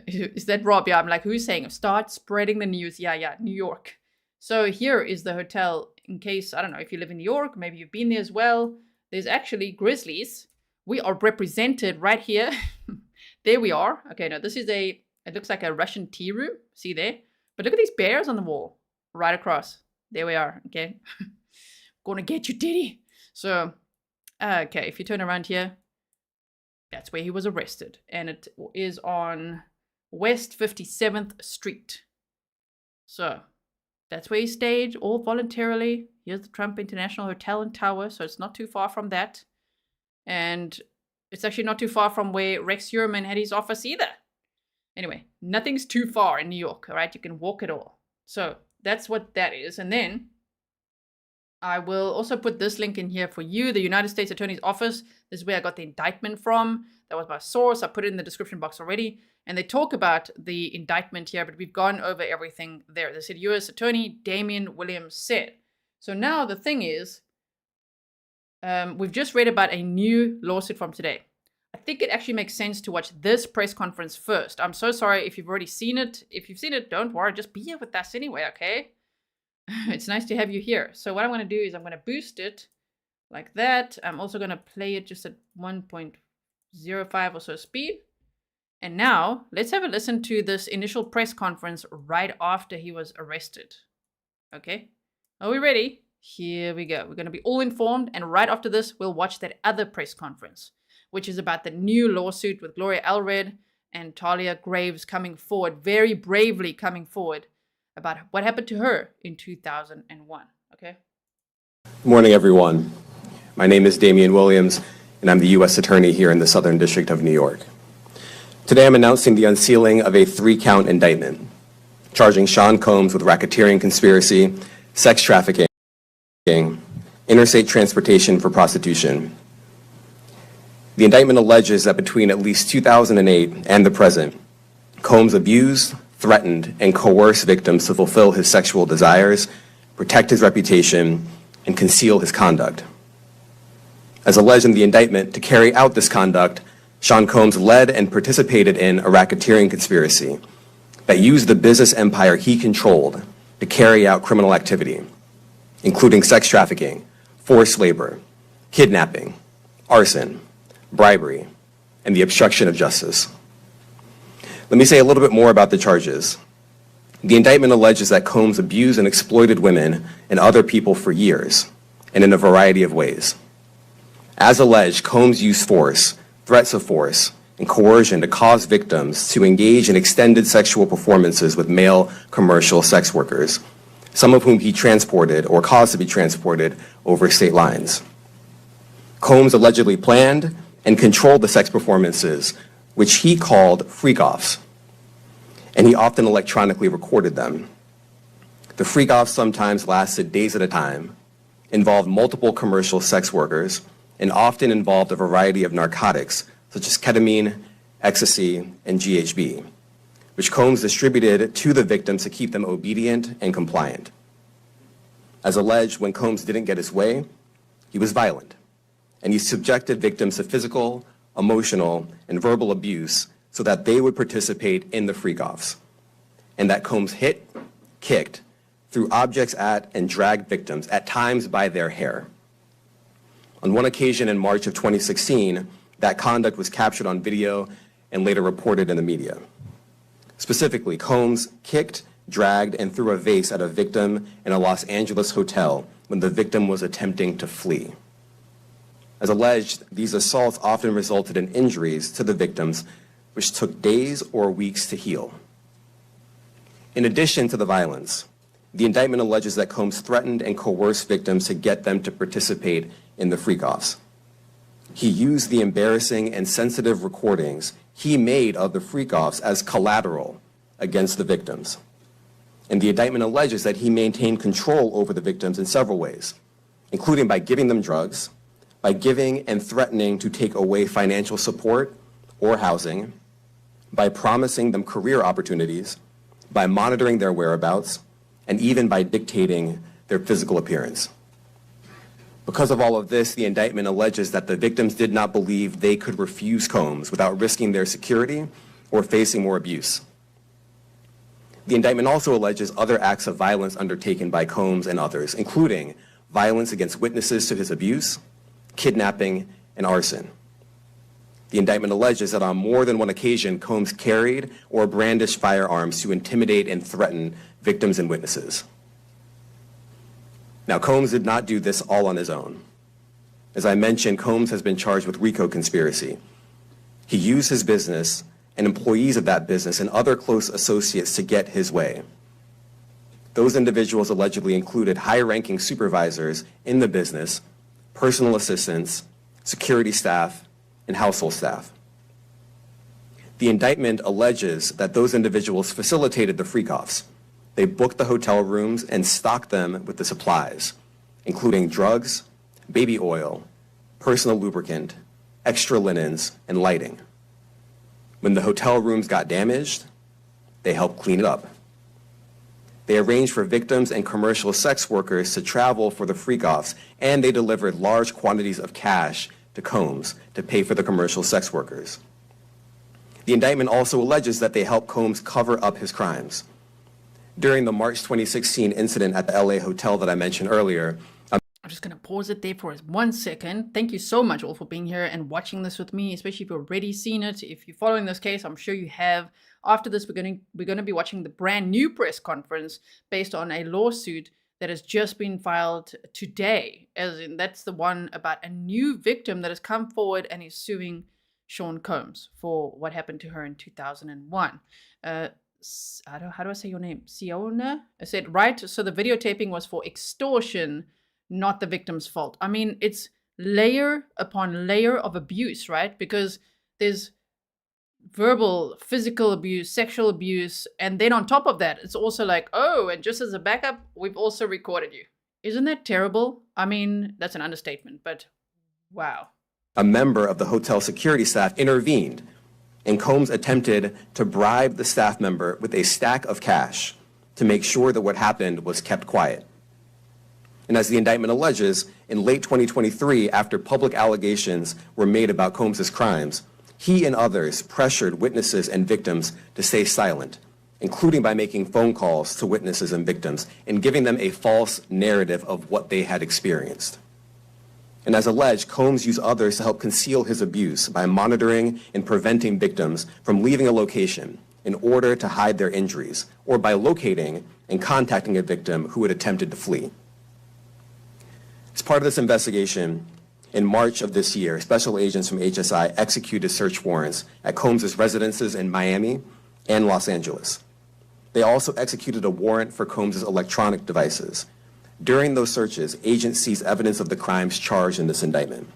Is that Rob? Yeah, I'm like, who's saying? Start spreading the news. Yeah, New York. So here is the hotel in case, I don't know, if you live in New York, maybe you've been there as well. There's actually Grizzlies. We are represented right here. There we are. Okay, no, this is it looks like a Russian tea room. See there? But look at these bears on the wall right across. There we are, okay? Gonna get you, Diddy. So, okay, if you turn around here, that's where he was arrested. And it is on West 57th Street. So, that's where he stayed, all voluntarily. Here's the Trump International Hotel and Tower, so it's not too far from that. And it's actually not too far from where Rex Heuermann had his office either. Anyway, nothing's too far in New York, all right? You can walk it all. So that's what that is. And then I will also put this link in here for you, the United States Attorney's Office. This is where I got the indictment from. That was my source. I put it in the description box already. And they talk about the indictment here, but we've gone over everything there. They said U.S. Attorney Damian Williams said. So now the thing is, we've just read about a new lawsuit from today. I think it actually makes sense to watch this press conference first. I'm so sorry if you've already seen it. If you've seen it, don't worry. Just be here with us anyway, okay? It's nice to have you here. So what I'm going to do is I'm going to boost it like that. I'm also going to play it just at 1.05 or so speed. And now let's have a listen to this initial press conference right after he was arrested. Okay? Are we ready? Here we go. We're going to be all informed. And right after this, we'll watch that other press conference, which is about the new lawsuit with Gloria Allred and Talia Graves coming forward, very bravely coming forward about what happened to her in 2001. Okay? Good morning, everyone. My name is Damian Williams, and I'm the U.S. Attorney here in the Southern District of New York. Today, I'm announcing the unsealing of a 3-count indictment, charging Sean Combs with racketeering conspiracy, sex trafficking, interstate transportation for prostitution. The indictment alleges that between at least 2008 and the present, Combs abused, threatened, and coerced victims to fulfill his sexual desires, protect his reputation, and conceal his conduct. As alleged in the indictment, to carry out this conduct, Sean Combs led and participated in a racketeering conspiracy that used the business empire he controlled to carry out criminal activity, including sex trafficking, forced labor, kidnapping, arson, bribery, and the obstruction of justice. Let me say a little bit more about the charges. The indictment alleges that Combs abused and exploited women and other people for years, and in a variety of ways. As alleged, Combs used force, threats of force, and coercion to cause victims to engage in extended sexual performances with male commercial sex workers, some of whom he transported or caused to be transported over state lines. Combs allegedly planned and controlled the sex performances, which he called freak-offs, and he often electronically recorded them. The freak-offs sometimes lasted days at a time, involved multiple commercial sex workers, and often involved a variety of narcotics, such as ketamine, ecstasy, and GHB, which Combs distributed to the victims to keep them obedient and compliant. As alleged, when Combs didn't get his way, he was violent, and he subjected victims to physical, emotional, and verbal abuse so that they would participate in the freak-offs, and that Combs hit, kicked, threw objects at, and dragged victims, at times by their hair. On one occasion in March of 2016, that conduct was captured on video and later reported in the media. Specifically, Combs kicked, dragged, and threw a vase at a victim in a Los Angeles hotel when the victim was attempting to flee. As alleged, these assaults often resulted in injuries to the victims, which took days or weeks to heal. In addition to the violence, the indictment alleges that Combs threatened and coerced victims to get them to participate in the freak-offs. He used the embarrassing and sensitive recordings he made of the freak-offs as collateral against the victims. And the indictment alleges that he maintained control over the victims in several ways, including by giving them drugs, by giving and threatening to take away financial support or housing, by promising them career opportunities, by monitoring their whereabouts, and even by dictating their physical appearance. Because of all of this, the indictment alleges that the victims did not believe they could refuse Combs without risking their security or facing more abuse. The indictment also alleges other acts of violence undertaken by Combs and others, including violence against witnesses to his abuse, kidnapping, and arson. The indictment alleges that on more than one occasion, Combs carried or brandished firearms to intimidate and threaten victims and witnesses. Now, Combs did not do this all on his own. As I mentioned, Combs has been charged with RICO conspiracy. He used his business and employees of that business and other close associates to get his way. Those individuals allegedly included high-ranking supervisors in the business, personal assistants, security staff, and household staff. The indictment alleges that those individuals facilitated the freak-offs. They booked the hotel rooms and stocked them with the supplies, including drugs, baby oil, personal lubricant, extra linens, and lighting. When the hotel rooms got damaged, they helped clean it up. They arranged for victims and commercial sex workers to travel for the freak-offs, and they delivered large quantities of cash to Combs to pay for the commercial sex workers. The indictment also alleges that they helped Combs cover up his crimes. During the March 2016 incident at the LA hotel that I mentioned earlier, I'm just going to pause it there for 1 second. Thank you so much all for being here and watching this with me, especially if you've already seen it. If you're following this case, I'm sure you have. After this, we're going to be watching the brand new press conference based on a lawsuit that has just been filed today. As in, that's the one about a new victim that has come forward and is suing Sean Combs for what happened to her in 2001. How do I say your name? Siona? I said right. So the videotaping was for extortion, not the victim's fault. I mean, it's layer upon layer of abuse, right? Because there's verbal, physical abuse, sexual abuse, and then on top of that, it's also like, oh, and just as a backup, we've also recorded you. Isn't that terrible? I mean, that's an understatement, but wow. A member of the hotel security staff intervened, and Combs attempted to bribe the staff member with a stack of cash to make sure that what happened was kept quiet. And as the indictment alleges, in late 2023, after public allegations were made about Combs' crimes, he and others pressured witnesses and victims to stay silent, including by making phone calls to witnesses and victims and giving them a false narrative of what they had experienced. And as alleged, Combs used others to help conceal his abuse by monitoring and preventing victims from leaving a location in order to hide their injuries, or by locating and contacting a victim who had attempted to flee. As part of this investigation, in March of this year, special agents from HSI executed search warrants at Combs' residences in Miami and Los Angeles. They also executed a warrant for Combs' electronic devices. During those searches, agents seized evidence of the crimes charged in this indictment.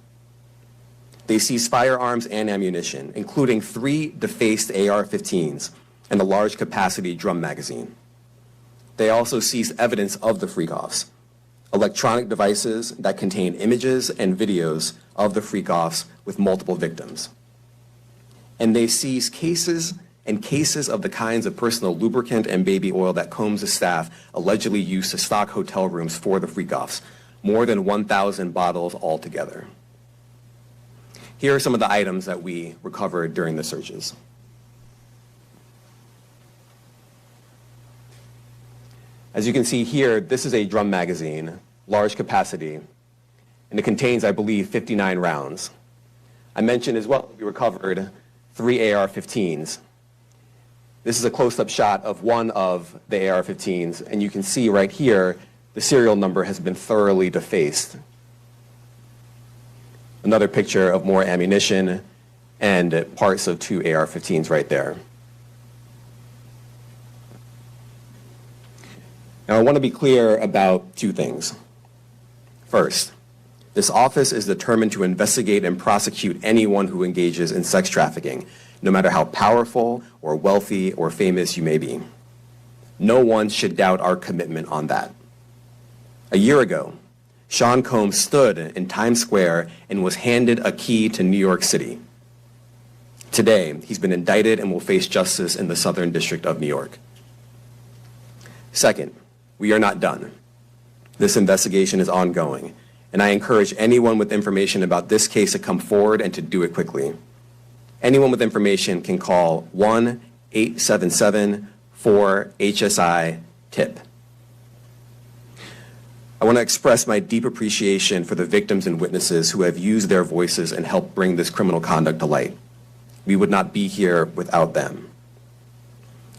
They seized firearms and ammunition, including 3 defaced AR-15s and a large capacity drum magazine. They also seized evidence of the freak-offs, electronic devices that contain images and videos of the freak-offs with multiple victims. And they seized cases and cases of the kinds of personal lubricant and baby oil that Combs' staff allegedly used to stock hotel rooms for the freak-offs, more than 1,000 bottles altogether. Here are some of the items that we recovered during the searches. As you can see here, this is a drum magazine, large capacity, and it contains, I believe, 59 rounds. I mentioned as well, we recovered 3 AR-15s. This is a close-up shot of one of the AR-15s, and you can see right here, the serial number has been thoroughly defaced. Another picture of more ammunition and parts of 2 AR-15s right there. Now, I want to be clear about 2 things. First, this office is determined to investigate and prosecute anyone who engages in sex trafficking, no matter how powerful or wealthy or famous you may be. No one should doubt our commitment on that. A year ago, Sean Combs stood in Times Square and was handed a key to New York City. Today, he's been indicted and will face justice in the Southern District of New York. Second, we are not done. This investigation is ongoing, and I encourage anyone with information about this case to come forward and to do it quickly. Anyone with information can call 1-877-4-HSI-TIP. I want to express my deep appreciation for the victims and witnesses who have used their voices and helped bring this criminal conduct to light. We would not be here without them.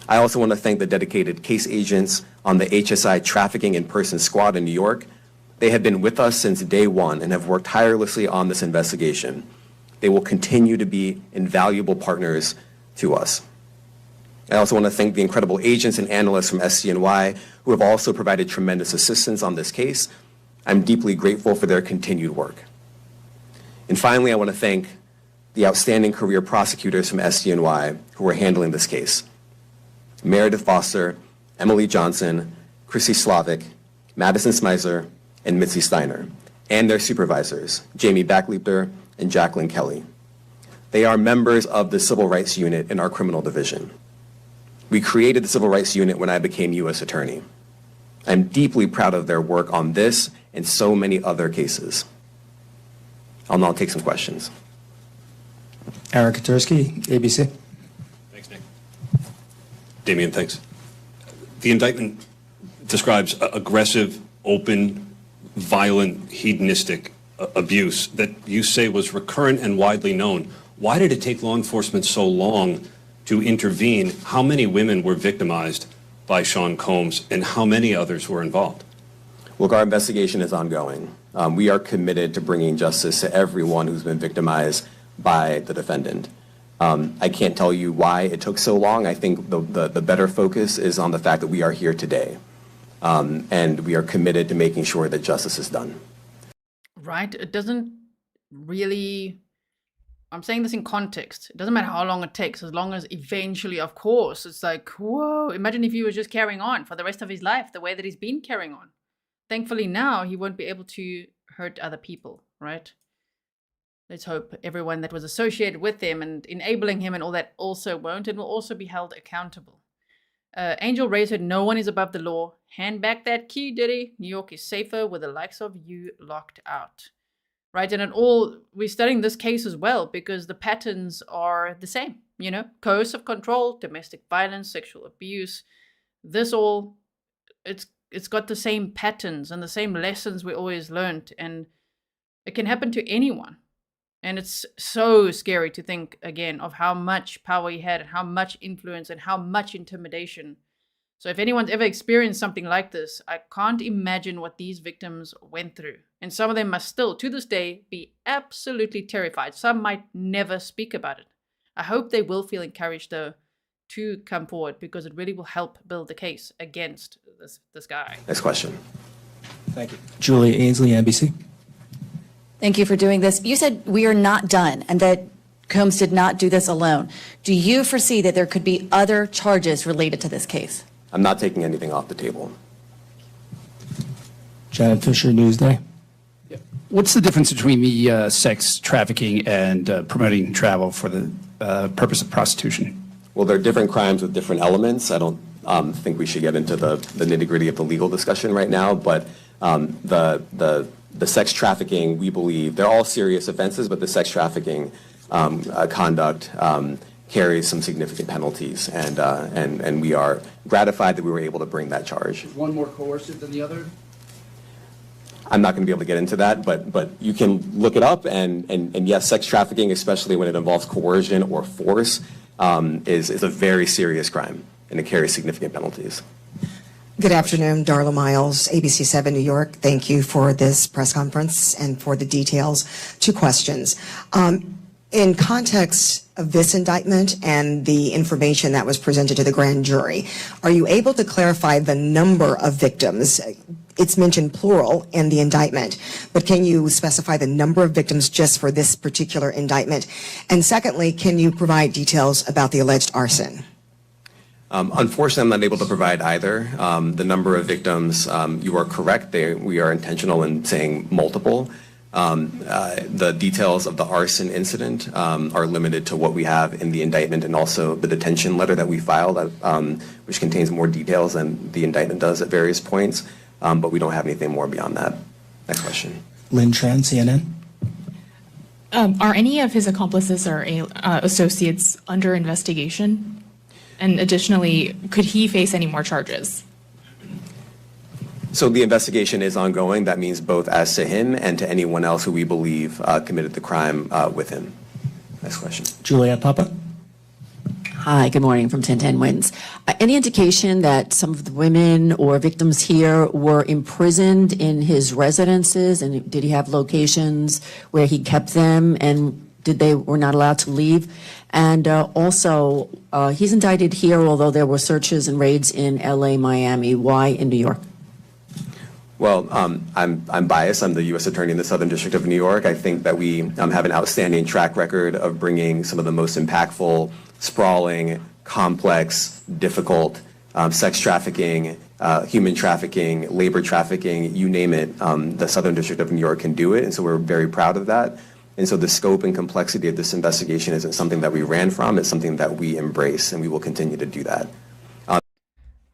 I also want to thank the dedicated case agents on the HSI Trafficking in Person Squad in New York, They have been with us since day one and have worked tirelessly on this investigation. They will continue to be invaluable partners to us. I also want to thank the incredible agents and analysts from SCNY who have also provided tremendous assistance on this case. I'm deeply grateful for their continued work. And finally, I want to thank the outstanding career prosecutors from SCNY who are handling this case. Meredith Foster, Emily Johnson, Chrissy Slavic, Madison Smizer, and Mitzi Steiner, and their supervisors, Jamie Backleeper and Jacqueline Kelly. They are members of the Civil Rights Unit in our criminal division. We created the Civil Rights Unit when I became U.S. Attorney. I'm deeply proud of their work on this and so many other cases. I'll now take some questions. Eric Katursky, ABC. Thanks, Nick. Damian, thanks. The indictment describes aggressive, open, violent, hedonistic abuse that you say was recurrent and widely known. Why did it take law enforcement so long to intervene? How many women were victimized by Sean Combs, and how many others were involved? Look, our investigation is ongoing. We are committed to bringing justice to everyone who's been victimized by the defendant. I can't tell you why it took so long. I think the better focus is on the fact that we are here today. And we are committed to making sure that justice is done. Right? It doesn't really, I'm saying this in context. It doesn't matter how long it takes, as long as eventually, of course, it's like, whoa, imagine if he was just carrying on for the rest of his life, the way that he's been carrying on. Thankfully now he won't be able to hurt other people, right? Let's hope everyone that was associated with him and enabling him and all that also won't, and will also be held accountable. Angel Ray said, no one is above the law. Hand back that key, Diddy. New York is safer with the likes of you locked out. Right? And we're studying this case as well because the patterns are the same. You know, coercive control, domestic violence, sexual abuse. This all, it's got the same patterns and the same lessons we always learned. And it can happen to anyone. And it's so scary to think, again, of how much power he had and how much influence and how much intimidation. So if anyone's ever experienced something like this, I can't imagine what these victims went through. And some of them must still, to this day, be absolutely terrified. Some might never speak about it. I hope they will feel encouraged, though, to come forward because it really will help build the case against this guy. Next question. Thank you. Julie Ainsley, NBC. Thank you for doing this. You said we are not done and that Combs did not do this alone. Do you foresee that there could be other charges related to this case? I'm not taking anything off the table. Janet Fisher, Newsday. What's the difference between the sex trafficking and promoting travel for the purpose of prostitution? Well, they're different crimes with different elements. I don't think we should get into the nitty-gritty of the legal discussion right now, but the sex trafficking, we believe, they're all serious offenses, but the sex trafficking conduct carries some significant penalties, and we are gratified that we were able to bring that charge. Is one more coercive than the other? I'm not going to be able to get into that, but you can look it up, and yes, sex trafficking, especially when it involves coercion or force, is a very serious crime, and it carries significant penalties. Good afternoon, Darla Miles, ABC 7 New York. Thank you for this press conference and for the details. Two questions. In context of this indictment and the information that was presented to the grand jury, are you able to clarify the number of victims? It's mentioned plural in the indictment, but can you specify the number of victims just for this particular indictment? And secondly, can you provide details about the alleged arson? Unfortunately, I'm not able to provide either. The number of victims, you are correct. We are intentional in saying multiple. The details of the arson incident are limited to what we have in the indictment and also the detention letter that we filed, which contains more details than the indictment does at various points. But we don't have anything more beyond that. Next question. Lynn Tran, CNN. Are any of his accomplices or associates under investigation? And additionally, could he face any more charges? So the investigation is ongoing. That means both as to him and to anyone else who we believe committed the crime with him. Next question. Juliette Papa. Hi, good morning from 1010 Wins. Any indication that some of the women or victims here were imprisoned in his residences, and did he have locations where he kept them, and did they were not allowed to leave? And also, he's indicted here, although there were searches and raids in LA, Miami. Why in New York? Well, I'm biased. I'm the U.S. Attorney in the Southern District of New York. I think that we have an outstanding track record of bringing some of the most impactful, sprawling, complex, difficult sex trafficking, human trafficking, labor trafficking, you name it. The Southern District of New York can do it, and so we're very proud of that. And so the scope and complexity of this investigation isn't something that we ran from. It's something that we embrace, and we will continue to do that.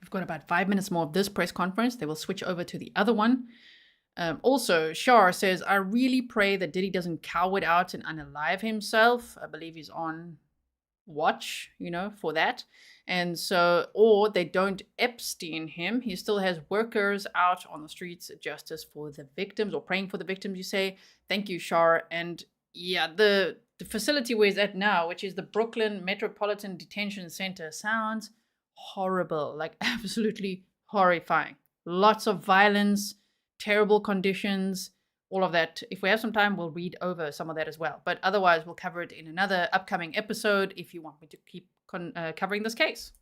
We've got about 5 minutes more of this press conference. They will switch over to the other one. Also, Shar says, I really pray that Diddy doesn't cow it out and unalive himself. I believe he's on watch, for that. And so, or they don't Epstein him. He still has workers out on the streets at justice for the victims, or praying for the victims, you say. Thank you, Shar. And yeah, the facility where he's at now, which is the Brooklyn Metropolitan Detention Center, sounds horrible, like absolutely horrifying. Lots of violence, terrible conditions, all of that. If we have some time, we'll read over some of that as well. But otherwise, we'll cover it in another upcoming episode if you want me to keep covering this case.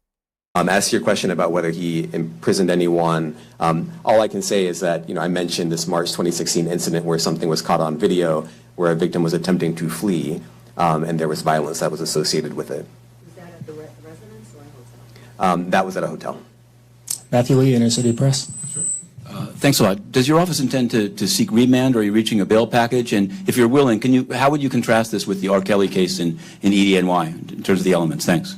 As to your question about whether he imprisoned anyone, all I can say is that, I mentioned this March 2016 incident where something was caught on video where a victim was attempting to flee, and there was violence that was associated with it. Was that at the residence or a hotel? That was at a hotel. Matthew Lee, Inner City Press. Thanks a lot. Does your office intend to seek remand, or are you reaching a bail package? And if you're willing, how would you contrast this with the R. Kelly case in EDNY in terms of the elements? Thanks.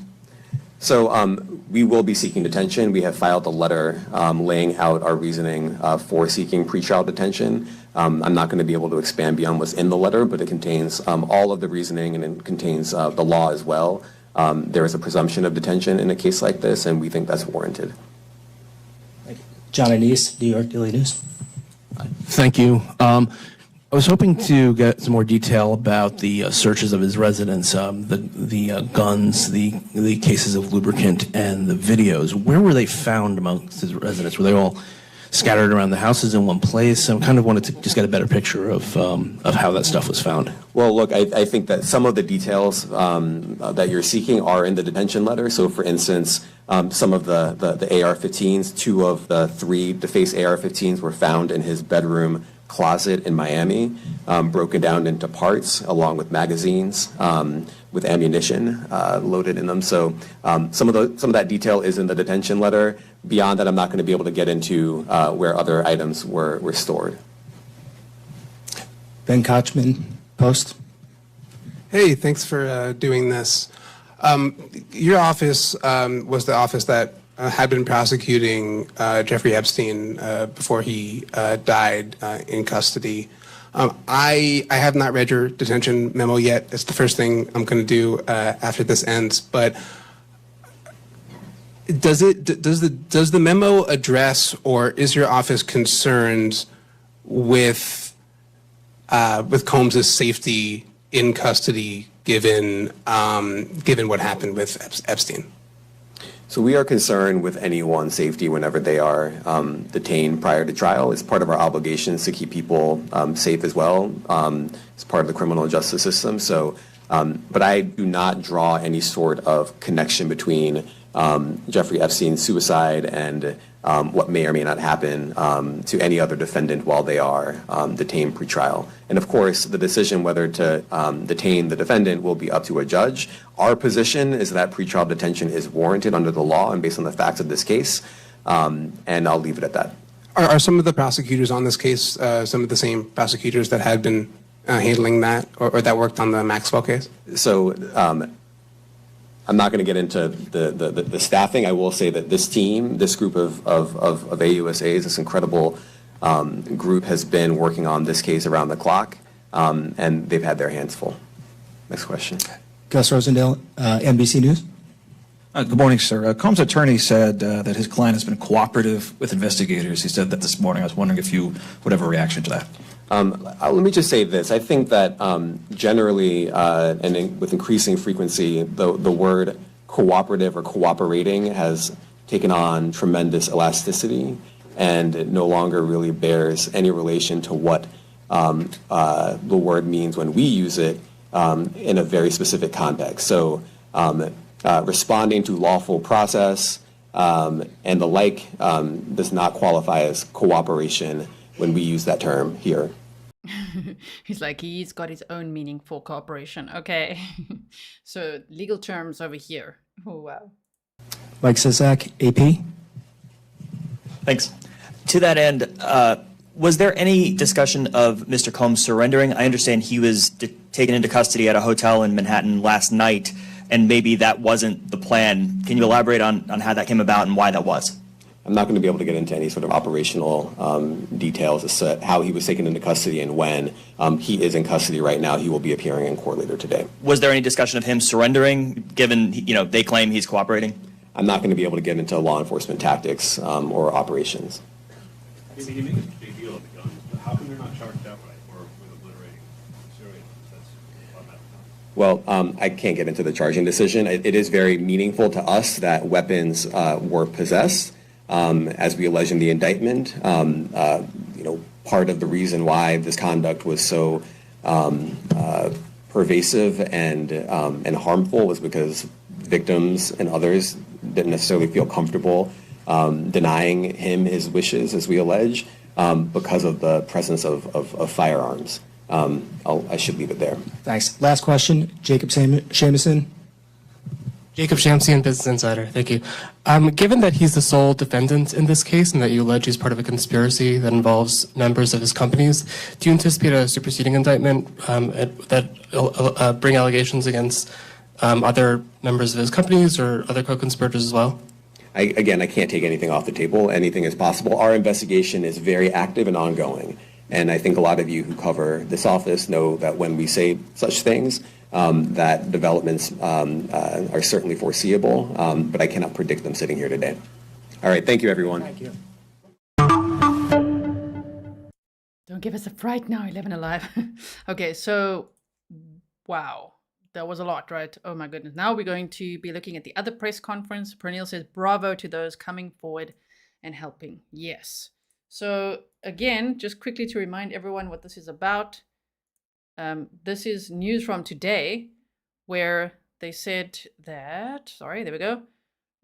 So we will be seeking detention. We have filed a letter laying out our reasoning for seeking pretrial detention. I'm not going to be able to expand beyond what's in the letter, but it contains all of the reasoning, and it contains the law as well. There is a presumption of detention in a case like this, and we think that's warranted. John Anise, New York Daily News. Thank you. I was hoping to get some more detail about the searches of his residence, the guns, the cases of lubricant, and the videos. Where were they found amongst his residence? Were they all scattered around the houses in one place? I kind of wanted to just get a better picture of how that stuff was found. Well, look, I think that some of the details that you're seeking are in the detention letter. So, for instance, some of the AR-15s, 2 of the 3 defaced AR-15s were found in his bedroom closet in Miami, broken down into parts along with magazines with ammunition loaded in them. So some of that detail is in the detention letter. Beyond that, I'm not going to be able to get into where other items were stored. Ben Kochman, Post. Hey, thanks for doing this. Your office was the office that had been prosecuting Jeffrey Epstein before he died in custody. I have not read your detention memo yet. It's the first thing I'm going to do after this ends. But does the memo address, or is your office concerned with Combs' safety in custody given what happened with Epstein? So we are concerned with anyone's safety whenever they are detained prior to trial. It's part of our obligations to keep people safe as well. It's part of the criminal justice system. So, but I do not draw any sort of connection between Jeffrey Epstein's suicide and what may or may not happen to any other defendant while they are detained pretrial. And of course, the decision whether to detain the defendant will be up to a judge. Our position is that pretrial detention is warranted under the law and based on the facts of this case, and I'll leave it at that. Are some of the prosecutors on this case some of the same prosecutors that had been handling that, or that worked on the Maxwell case? So I'm not going to get into the staffing. I will say that this team, this group of AUSAs, this incredible group has been working on this case around the clock, and they've had their hands full. Next question. Gus Rosendale, NBC News. Good morning, sir. Combs' attorney said that his client has been cooperative with investigators. He said that this morning. I was wondering if you would have a reaction to that. Let me just say this. I think that generally and with increasing frequency, the word cooperative or cooperating has taken on tremendous elasticity, and it no longer really bears any relation to what the word means when we use it in a very specific context. So responding to lawful process and the like does not qualify as cooperation when we use that term here. He's like, he's got his own meaning for cooperation. Okay. So legal terms over here. Oh, wow. Mike Sisak, AP. Thanks. To that end, was there any discussion of Mr. Combs surrendering? I understand he was taken into custody at a hotel in Manhattan last night, and maybe that wasn't the plan. Can you elaborate on how that came about and why that was? I'm not going to be able to get into any sort of operational details as to how he was taken into custody and when. He is in custody right now. He will be appearing in court later today. Was there any discussion of him surrendering, given they claim he's cooperating? I'm not going to be able to get into law enforcement tactics or operations. You make a big deal of the guns, but how come they're not charged outright or with obliterating serial guns? That's automatic. Well, I can't get into the charging decision. It is very meaningful to us that weapons were possessed. As we allege in the indictment, part of the reason why this conduct was so pervasive and harmful was because victims and others didn't necessarily feel comfortable denying him his wishes, as we allege, because of the presence of firearms. I should leave it there. Thanks. Last question, Jacob Shamison. Jacob Shamsian, Business Insider. Thank you. Given that he's the sole defendant in this case and that you allege he's part of a conspiracy that involves members of his companies, do you anticipate a superseding indictment that bring allegations against other members of his companies or other co-conspirators as well? I can't take anything off the table. Anything is possible. Our investigation is very active and ongoing. And I think a lot of you who cover this office know that when we say such things, that developments are certainly foreseeable, but I cannot predict them sitting here today. All right, thank you, everyone. Thank you. Don't give us a fright now, 11 Alive. Okay, so, wow. That was a lot, right? Oh my goodness. Now we're going to be looking at the other press conference. Pernille says, bravo to those coming forward and helping. Yes. So again, just quickly to remind everyone what this is about. This is news from today where they said that, sorry, there we go.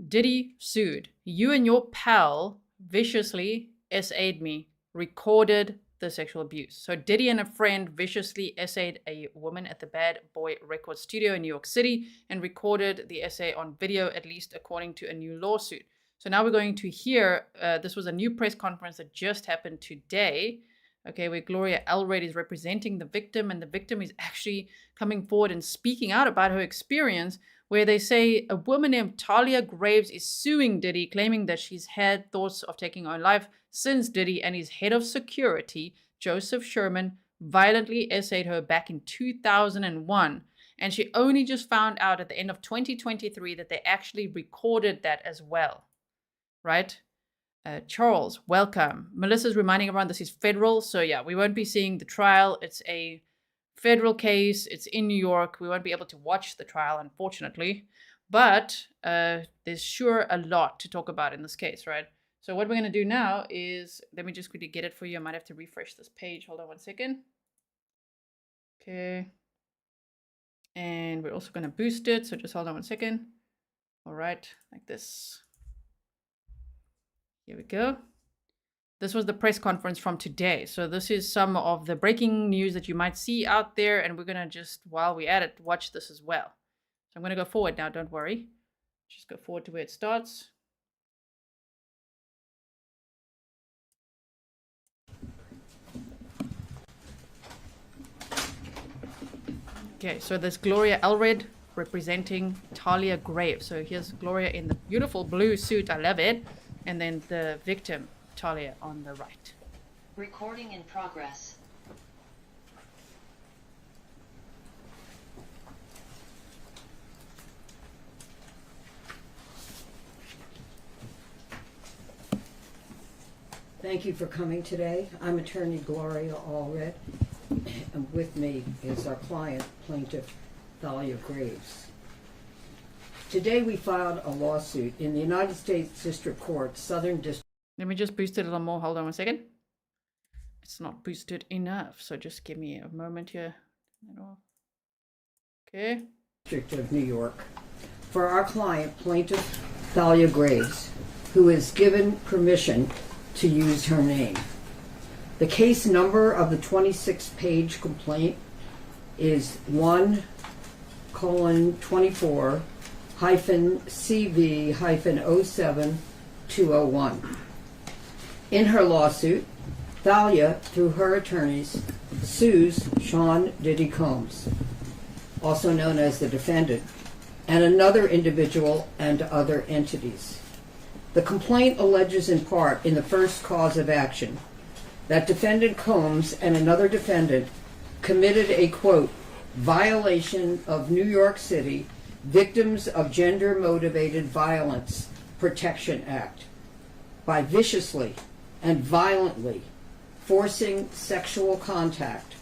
Diddy sued. You and your pal viciously SA'd me, recorded the sexual abuse. So Diddy and a friend viciously essayed a woman at the Bad Boy Record Studio in New York City and recorded the essay on video, at least according to a new lawsuit. So now we're going to hear, this was a new press conference that just happened today, okay, where Gloria Allred is representing the victim, and the victim is actually coming forward and speaking out about her experience, where they say a woman named Talia Graves is suing Diddy, claiming that she's had thoughts of taking her own life since Diddy and his head of security, Joseph Sherman, violently essayed her back in 2001. And she only just found out at the end of 2023 that they actually recorded that as well, right? Charles, welcome. Melissa's reminding everyone this is federal. So yeah, we won't be seeing the trial. It's a federal case. It's in New York. We won't be able to watch the trial, unfortunately. But there's sure a lot to talk about in this case, right? So what we're going to do now is, let me just quickly get it for you. I might have to refresh this page. Hold on one second. Okay. And we're also going to boost it. So just hold on one second. All right, like this. Here we go. This was the press conference from today. So this is some of the breaking news that you might see out there. And we're going to just, while we're at it, watch this as well. So I'm going to go forward now. Don't worry. Just go forward to where it starts. Okay, so there's Gloria Allred representing Talia Graves. So here's Gloria in the beautiful blue suit. I love it. And then the victim, Talia, on the right. Recording in progress. Thank you for coming today. I'm attorney Gloria Allred, and with me is our client, plaintiff Talia Graves. Today we filed a lawsuit in the United States District Court, Southern District. Let me just boost it a little more. Hold on 1 second. It's not boosted enough, so just give me a moment here. Okay. District of New York for our client, plaintiff Thalia Graves, who is given permission to use her name. The case number of the 26-page complaint is 1:24-CV-07-201. In her lawsuit, Thalia, through her attorneys, sues Sean Diddy Combs, also known as the defendant, and another individual and other entities. The complaint alleges in part in the first cause of action that defendant Combs and another defendant committed a, quote, violation of New York City Victims of Gender-Motivated Violence Protection Act by viciously and violently forcing sexual contact,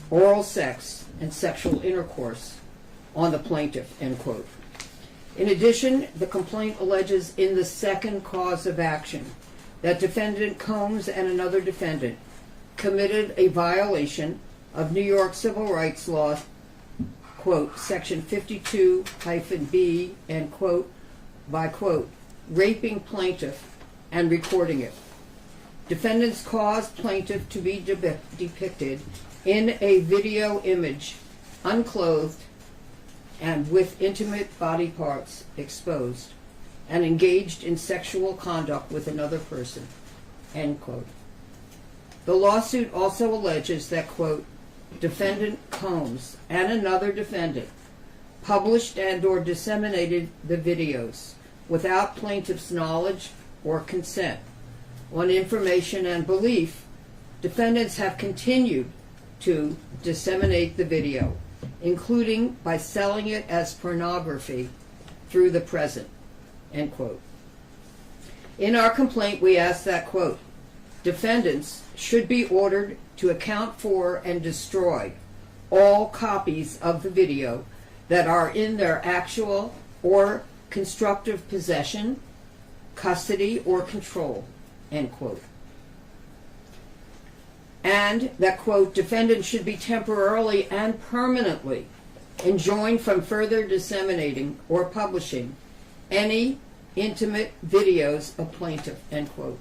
oral sex, and sexual intercourse on the plaintiff, end quote. In addition, the complaint alleges in the second cause of action that defendant Combs and another defendant committed a violation of New York civil rights law, quote, section 52-B, end quote, by, quote, raping plaintiff and recording it. Defendants caused plaintiff to be depicted in a video image, unclothed and with intimate body parts exposed, and engaged in sexual conduct with another person, end quote. The lawsuit also alleges that, quote, defendant Combs and another defendant published and or disseminated the videos without plaintiff's knowledge or consent. On information and belief, defendants have continued to disseminate the video, including by selling it as pornography through the present, end quote. In our complaint, we ask that, quote, defendants should be ordered to account for and destroy all copies of the video that are in their actual or constructive possession, custody, or control, end quote. And that, quote, defendants should be temporarily and permanently enjoined from further disseminating or publishing any intimate videos of plaintiff, end quote.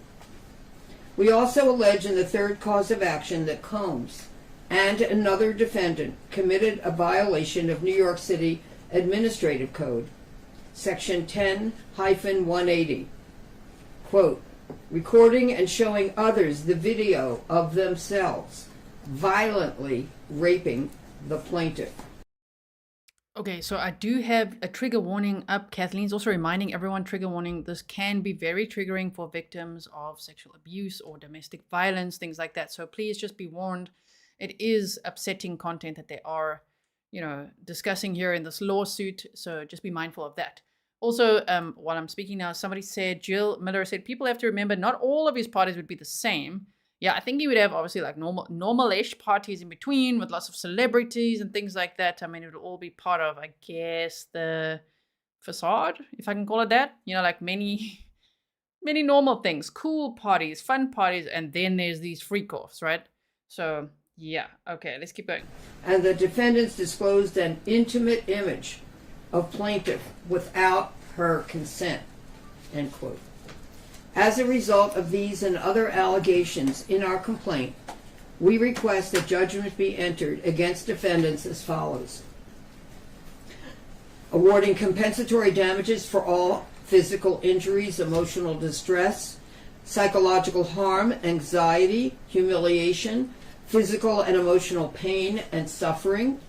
We also allege in the third cause of action that Combs and another defendant committed a violation of New York City Administrative Code, section 10-180, quote, recording and showing others the video of themselves violently raping the plaintiff. Okay, so I do have a trigger warning up. Kathleen's also reminding everyone, trigger warning, this can be very triggering for victims of sexual abuse or domestic violence, things like that. So please just be warned. It is upsetting content that they are, discussing here in this lawsuit. So just be mindful of that. Also, while I'm speaking now, somebody said, Jill Miller said, people have to remember not all of his parties would be the same. Yeah, I think he would have obviously like normal-ish parties in between with lots of celebrities and things like that. I mean, it would all be part of, I guess, the facade, if I can call it that. Like many normal things, cool parties, fun parties, and then there's these freak-offs, right? So, yeah, okay, let's keep going. And the defendants disclosed an intimate image of plaintiff without her consent, end quote. As a result of these and other allegations in our complaint, we request that judgment be entered against defendants as follows. Awarding compensatory damages for all physical injuries, emotional distress, psychological harm, anxiety, humiliation, physical and emotional pain and suffering,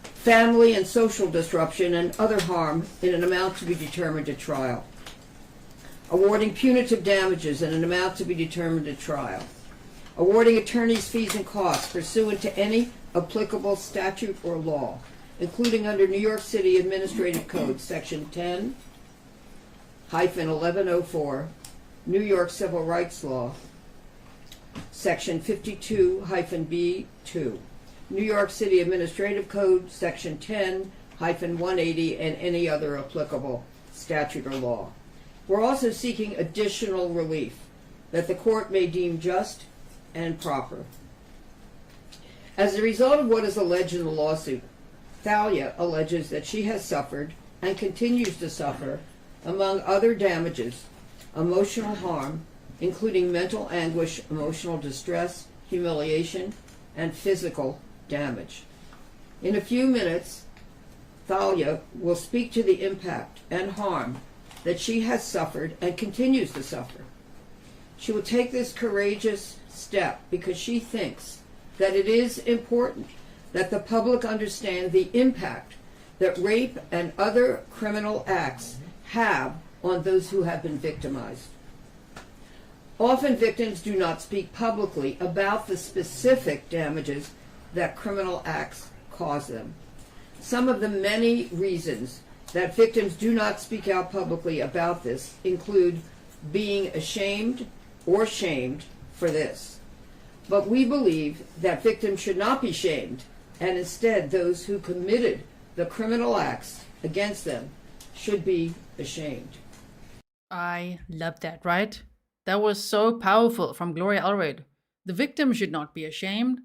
family and social disruption, and other harm in an amount to be determined at trial. Awarding punitive damages in an amount to be determined at trial. Awarding attorneys' fees and costs pursuant to any applicable statute or law, including under New York City Administrative Code, Section 10-1104, New York Civil Rights Law, Section 52-B2, New York City Administrative Code, Section 180 and any other applicable statute or law. We're also seeking additional relief that the court may deem just and proper. As a result of what is alleged in the lawsuit, Thalia alleges that she has suffered and continues to suffer, among other damages, emotional harm, including mental anguish, emotional distress, humiliation, and physical damage. In a few minutes, Thalia will speak to the impact and harm that she has suffered and continues to suffer. She will take this courageous step because she thinks that it is important that the public understand the impact that rape and other criminal acts have on those who have been victimized. Often victims do not speak publicly about the specific damages that criminal acts cause them. Some of the many reasons that victims do not speak out publicly about this include being ashamed or shamed for this. But we believe that victims should not be shamed, and instead those who committed the criminal acts against them should be ashamed. I love that, right? That was so powerful from Gloria Allred. The victim should not be ashamed.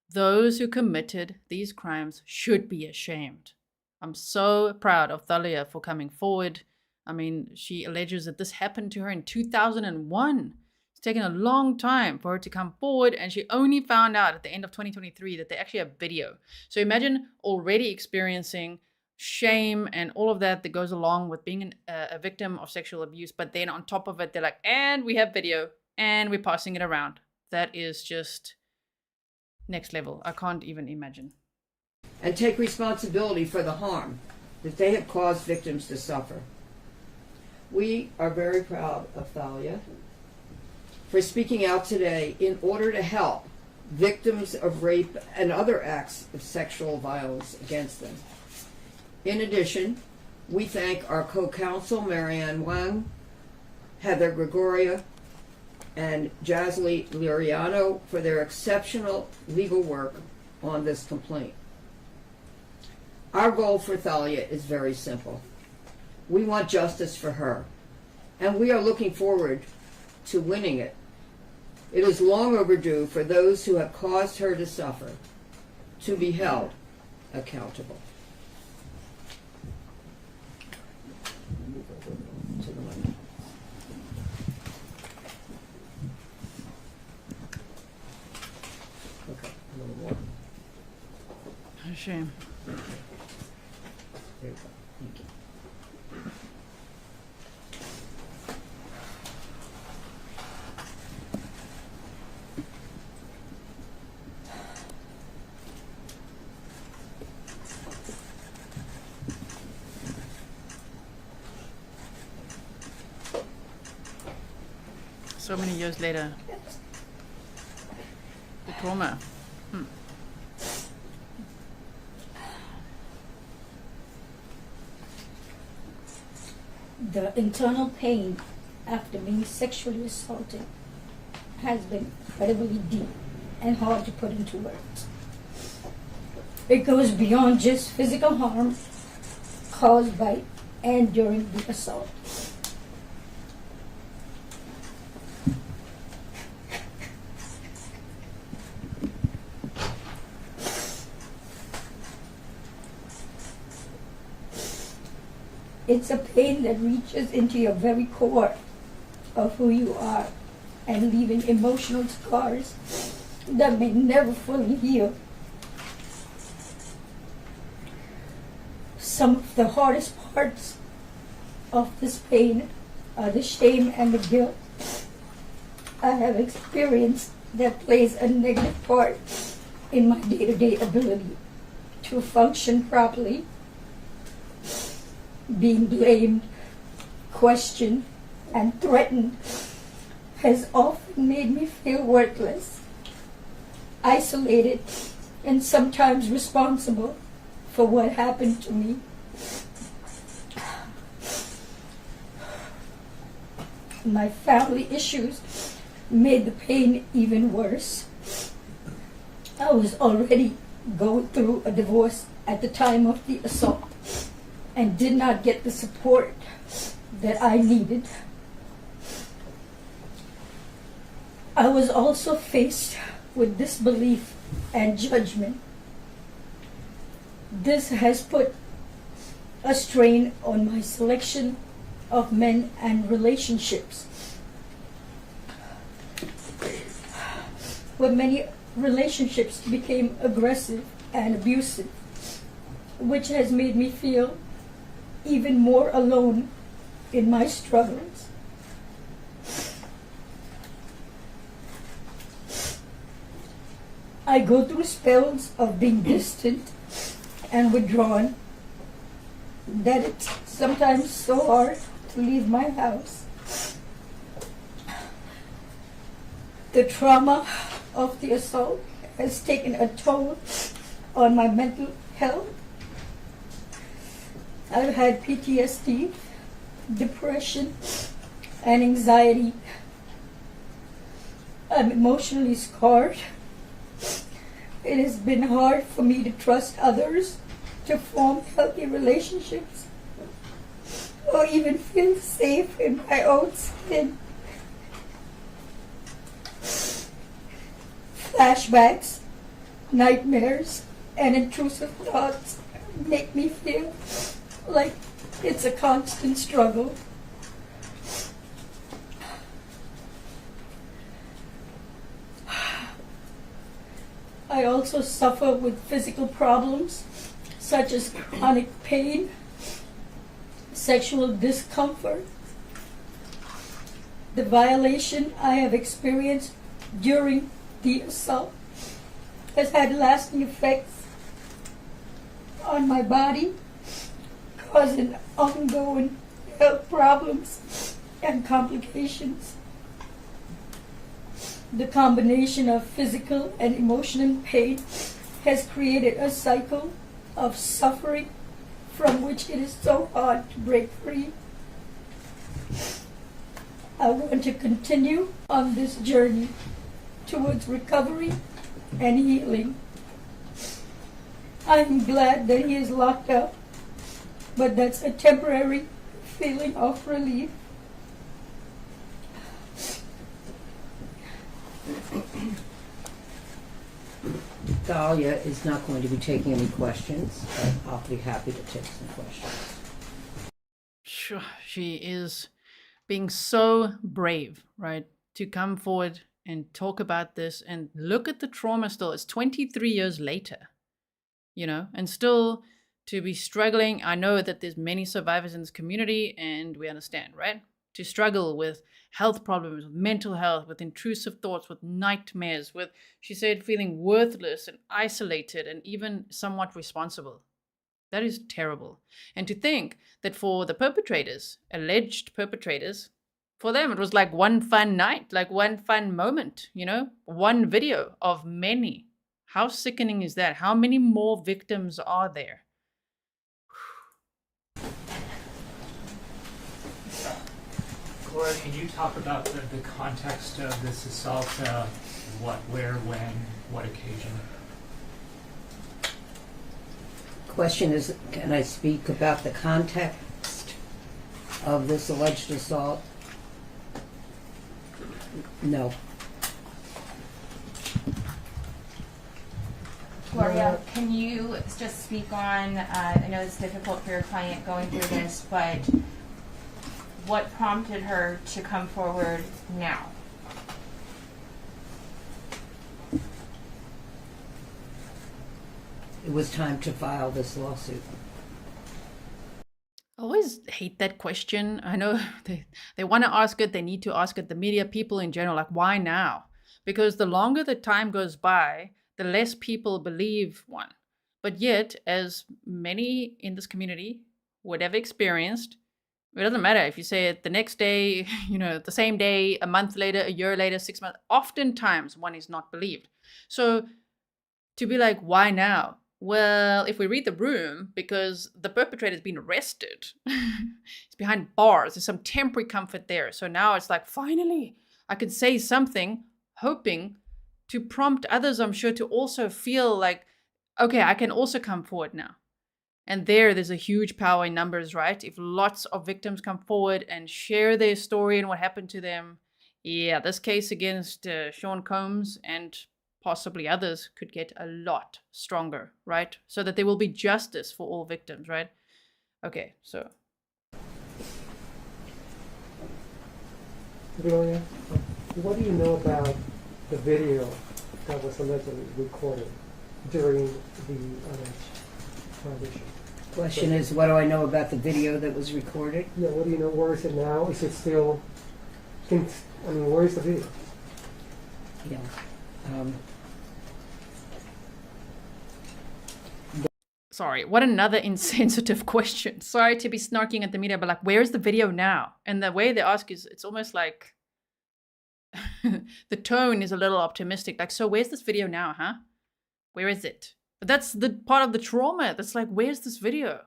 Those who committed these crimes should be ashamed. I'm so proud of Thalia for coming forward. I mean, she alleges that this happened to her in 2001. It's taken a long time for her to come forward, and she only found out at the end of 2023 that they actually have video. So imagine already experiencing shame and all of that goes along with being a victim of sexual abuse, but then on top of it, they're like, and we have video, and we're passing it around. That is just next level. I can't even imagine. And take responsibility for the harm that they have caused victims to suffer. We are very proud of Thalia for speaking out today in order to help victims of rape and other acts of sexual violence against them. In addition, we thank our co-counsel Marianne Wang, Heather Gregoria, and Jasly Liriano for their exceptional legal work on this complaint. Our goal for Thalia is very simple. We want justice for her, and we are looking forward to winning it. It is long overdue for those who have caused her to suffer to be held accountable. Okay, a little more. A shame. There you go. Thank you. So many years later. The trauma. The internal pain after being sexually assaulted has been incredibly deep and hard to put into words. It goes beyond just physical harm caused by and during the assault. It's a pain that reaches into your very core of who you are and leaving emotional scars that may never fully heal. Some of the hardest parts of this pain are the shame and the guilt I have experienced that plays a negative part in my day-to-day ability to function properly. Being blamed, questioned, and threatened has often made me feel worthless, isolated, and sometimes responsible for what happened to me. My family issues made the pain even worse. I was already going through a divorce at the time of the assault. and did not get the support that I needed. I was also faced with disbelief and judgment. This has put a strain on my selection of men and relationships. Where many relationships became aggressive and abusive, which has made me feel even more alone in my struggles. I go through spells of being distant and withdrawn that it's sometimes so hard to leave my house. The trauma of the assault has taken a toll on my mental health. I've had PTSD, depression, and anxiety. I'm emotionally scarred. It has been hard for me to trust others, to form healthy relationships, or even feel safe in my own skin. Flashbacks, nightmares, and intrusive thoughts make me feel like it's a constant struggle. I also suffer with physical problems such as chronic pain, sexual discomfort. The violation I have experienced during the assault has had lasting effects on my body, causing ongoing health problems and complications. The combination of physical and emotional pain has created a cycle of suffering from which it is so hard to break free. I want to continue on this journey towards recovery and healing. I am glad that he is locked up, but that's a temporary feeling of relief. Thalia is not going to be taking any questions, but I'll be happy to take some questions. Sure, she is being so brave, right, to come forward and talk about this and look at the trauma still. It's 23 years later, you know, and still to be struggling. I know that there's many survivors in this community, and we understand, right? To struggle with health problems, with mental health, with intrusive thoughts, with nightmares, with, she said, feeling worthless and isolated and even somewhat responsible. That is terrible. And to think that for the perpetrators, alleged perpetrators, for them it was like one fun night, like one fun moment, you know, one video of many. How sickening is that? How many more victims are there? Laura, can you talk about the context of this assault? What, where, when, what occasion? Question is, can I speak about the context of this alleged assault? No. Gloria, can you just speak on, I know it's difficult for your client going through this, but what prompted her to come forward now? It was time to file this lawsuit. I always hate that question. I know they want to ask it, they need to ask it, the media, people in general, like, why now? Because the longer the time goes by, the less people believe one. But yet, as many in this community would have experienced, it doesn't matter if you say it the next day, you know, the same day, a month later, a year later, 6 months, oftentimes one is not believed. So to be like, why now? Well, if we read the room, because the perpetrator's been arrested, he's behind bars, there's some temporary comfort there. So now it's like, finally, I can say something, hoping to prompt others, I'm sure, to also feel like, okay, I can also come forward now. And there's a huge power in numbers, right? If lots of victims come forward and share their story and what happened to them, yeah, this case against Sean Combs and possibly others could get a lot stronger, right? So that there will be justice for all victims, right? Okay, so. Gloria, what do you know about the video that was allegedly recorded during the alleged violation? Question is, what do I know about the video that was recorded? Yeah, what do you know? Where is it now? Is it still? Where is the video? Yeah. Sorry, what another insensitive question. Sorry to be snarking at the media, but like, where's the video now? And the way they ask is, it's almost like the tone is a little optimistic. Like, so where's this video now, huh? Where is it? But that's the part of the trauma. That's like, where's this video?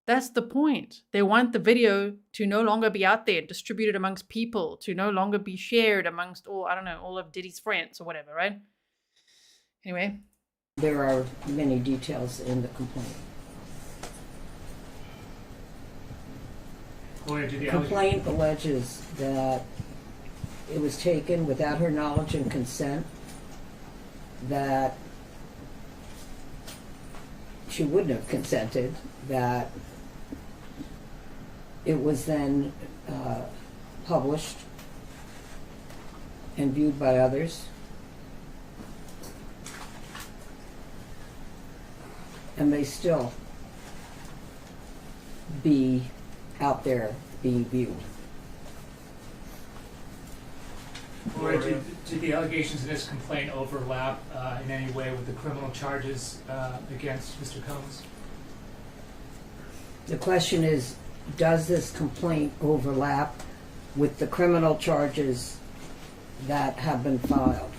That's the point. They want the video to no longer be out there, distributed amongst people, to no longer be shared amongst all, I don't know, all of Diddy's friends or whatever, right? Anyway. There are many details in the complaint. The complaint alleges that it was taken without her knowledge and consent, that she wouldn't have consented, that it was then published and viewed by others, and may still be out there being viewed. Or did the allegations in this complaint overlap in any way with the criminal charges against Mr. Combs? The question is, does this complaint overlap with the criminal charges that have been filed?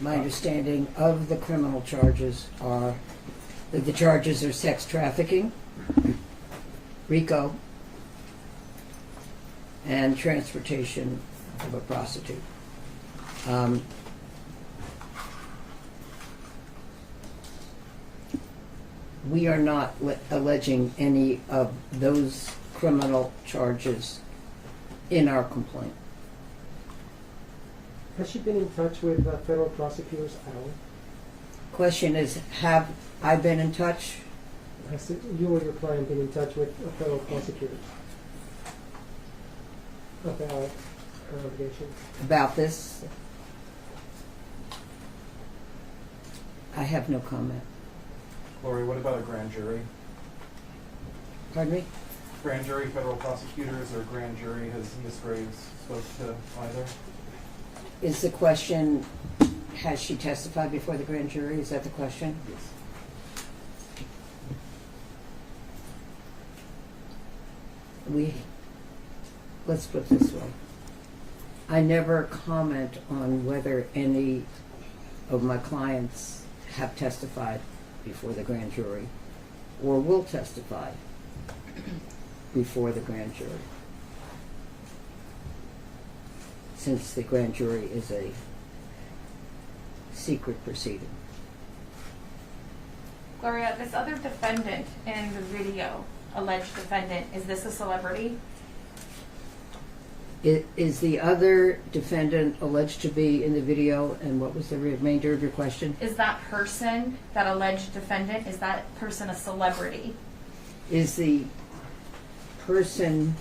My understanding of the criminal charges are that the charges are sex trafficking, RICO, and transportation of a prostitute. We are not alleging any of those criminal charges in our complaint. Has she been in touch with federal prosecutors at all? Question is, have I been in touch? Has you or your client been in touch with federal prosecutors about her allegations? About this? I have no comment. Lori, what about a grand jury? Pardon me? Grand jury, federal prosecutors, or grand jury, has Ms. Graves spoke to either? Is the question, has she testified before the grand jury? Is that the question? Yes. Let's put it this way. I never comment on whether any of my clients have testified before the grand jury or will testify before the grand jury, since the grand jury is a secret proceeding. Gloria, this other defendant in the video, alleged defendant, is this a celebrity? Is the other defendant alleged to be in the video, and what was the remainder of your question? Is that person, that alleged defendant, is that person a celebrity? Is the person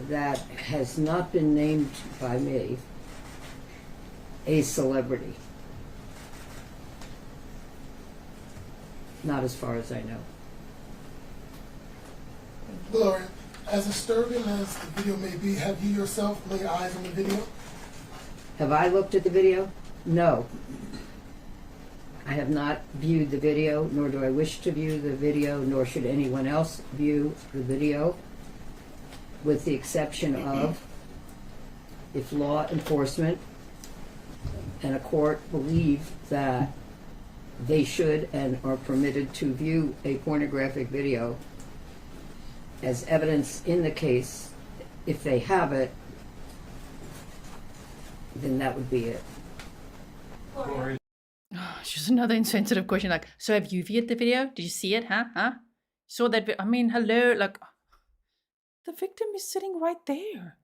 that has not been named by me a celebrity? Not as far as I know. Gloria, as disturbing as the video may be, have you yourself laid eyes on the video? Have I looked at the video? No. I have not viewed the video, nor do I wish to view the video, nor should anyone else view the video, with the exception of if law enforcement and a court believe that they should and are permitted to view a pornographic video as evidence in the case. If they have it, then that would be it. Lori. Oh, it's just another insensitive question. Like, so have you viewed the video? Did you see it? Huh? Saw that? I mean, hello. Like, the victim is sitting right there.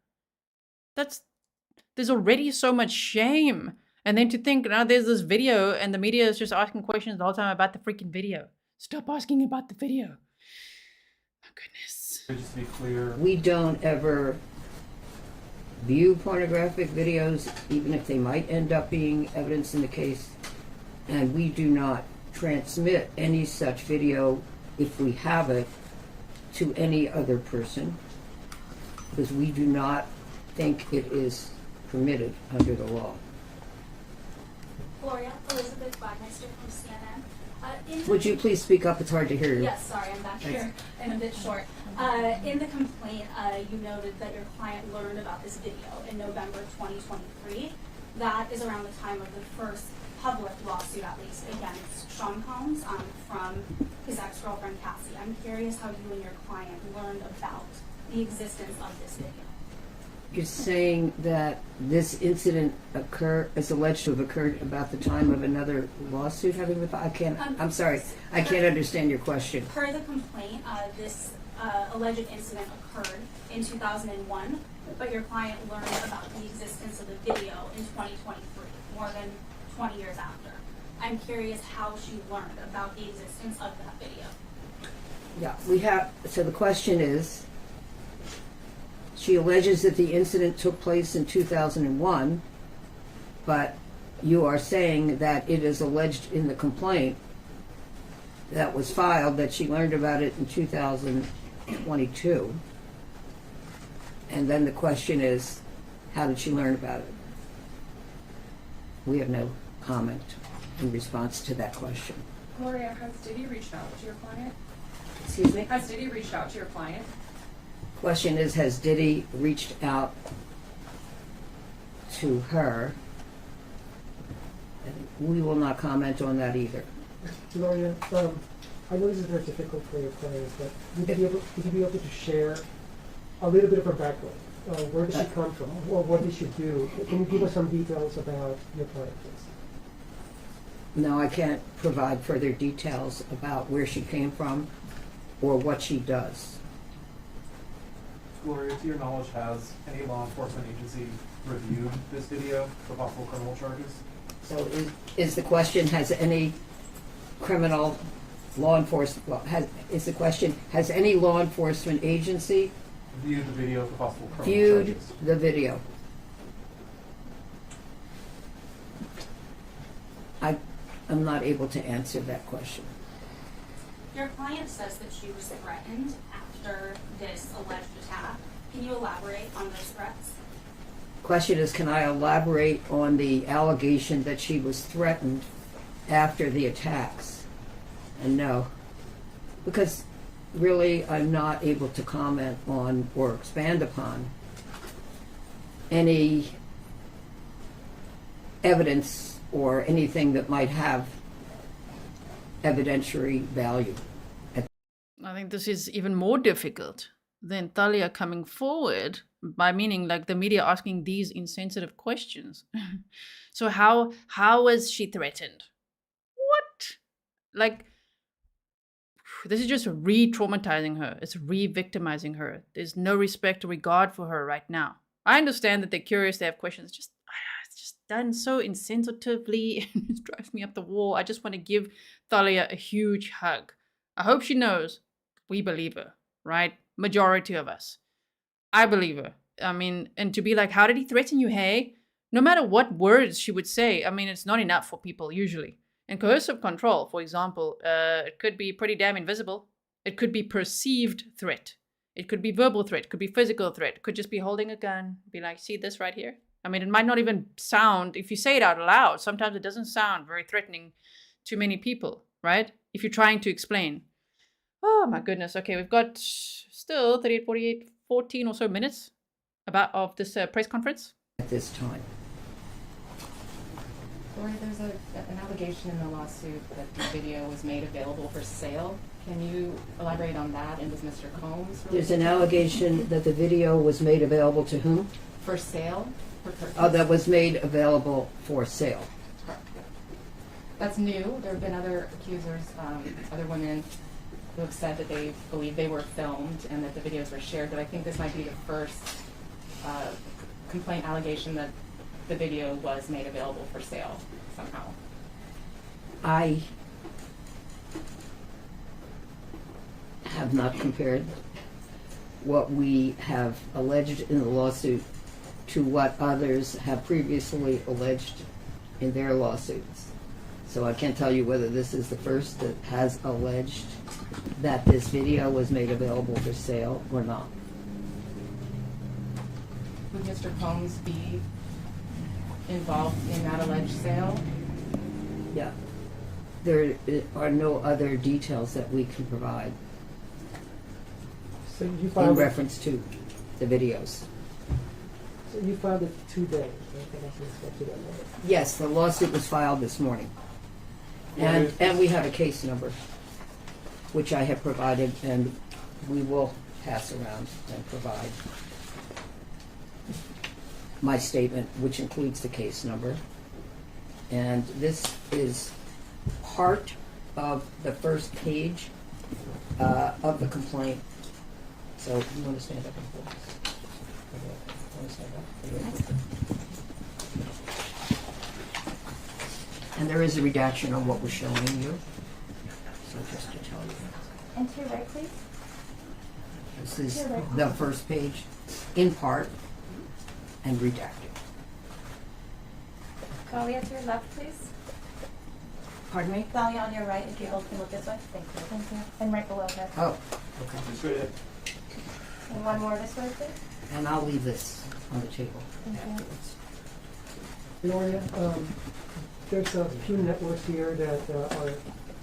There's already so much shame. And then to think now there's this video and the media is just asking questions the whole time about the freaking video. Stop asking about the video. My goodness. Just to be clear, We don't ever view pornographic videos, even if they might end up being evidence in the case. And we do not transmit any such video, if we have it, to any other person, because we do not think it is permitted under the law. Gloria, Elizabeth Wagmeister from CNN. Would you please speak up? It's hard to hear you. Yes, sorry, I'm back here and a bit short. In the complaint, you noted that your client learned about this video in November 2023. That is around the time of the first public lawsuit, at least, against Sean Combs from his ex-girlfriend Cassie. I'm curious how you and your client learned about the existence of this video. You're saying that this incident is alleged to have occurred about the time of another lawsuit having been filed? I'm sorry, I can't understand your question. Per the complaint, this alleged incident occurred in 2001, but your client learned about the existence of the video in 2023, more than 20 years after. I'm curious how she learned about the existence of that video. Yeah, so the question is, she alleges that the incident took place in 2001, but you are saying that it is alleged in the complaint that was filed that she learned about it in 2022. And then the question is, how did she learn about it? We have no comment in response to that question. Gloria, has Diddy reached out to your client? Excuse me? Has Diddy reached out to your client? Question is, has Diddy reached out to her? And we will not comment on that either. Gloria, I know this is very difficult for your client, but would you be able to share a little bit of her background? Where did she come from, or what did she do? Can you give us some details about your client, please? No, I can't provide further details about where she came from or what she does. Gloria, to your knowledge, has any law enforcement agency reviewed this video for possible criminal charges? So is the question, has any criminal law enforcement, has any law enforcement agency Viewed the video for possible criminal viewed charges? the video? I'm not able to answer that question. Your client says that she was threatened after this alleged attack. Can you elaborate on those threats? Question is, can I elaborate on the allegation that she was threatened after the attacks? And no, because really I'm not able to comment on or expand upon any evidence or anything that might have evidentiary value. I think this is even more difficult than Thalia coming forward, by meaning like the media asking these insensitive questions. So how was she threatened? What? Like, this is just re-traumatizing her. It's re-victimizing her. There's no respect or regard for her right now. I understand that they're curious, they have questions. It's just done so insensitively. It drives me up the wall. I just want to give Thalia a huge hug. I hope she knows we believe her, right? Majority of us. I believe her. I mean, and to be like, how did he threaten you, hey? No matter what words she would say, I mean, it's not enough for people usually. And coercive control, for example, it could be pretty damn invisible. It could be perceived threat. It could be verbal threat. It could be physical threat. It could just be holding a gun. Be like, see this right here? I mean, it might not even sound, if you say it out loud, sometimes it doesn't sound very threatening to many people, right? If you're trying to explain. Oh my goodness. Okay, we've got still 38, 48, 14 or so minutes of this press conference. At this time. Gloria, there's an allegation in the lawsuit that the video was made available for sale. Can you elaborate on that? And does Mr. Combs... There's an allegation that the video was made available to whom? For sale? For purchase? Oh, that was made available for sale. That's new. There have been other accusers, other women who have said that they believe they were filmed and that the videos were shared, but I think this might be the first complaint allegation that the video was made available for sale somehow. I have not compared what we have alleged in the lawsuit to what others have previously alleged in their lawsuits. So I can't tell you whether this is the first that has alleged that this video was made available for sale or not. Would Mr. Combs be involved in that alleged sale? Yeah. There are no other details that we can provide So you in filed reference to the videos. So you filed it today, right? That was respect to that number. Yes, the lawsuit was filed this morning. And we have a case number, which I have provided, and we will pass around and provide my statement, which includes the case number. And this is part of the first page of the complaint. So you want to stand up and focus? Want to stand up? And there is a redaction on what we're showing you. So just to tell you. And to your right, please. This is the first page, in part, and redacted. Galia to your left, please. Pardon me? Galia on your right, if you both can look this way. Thank you. Thank you. And right below her. Oh, okay. And one more this way, please. And I'll leave this on the table Thank you. afterwards. Gloria, there's a few networks here that are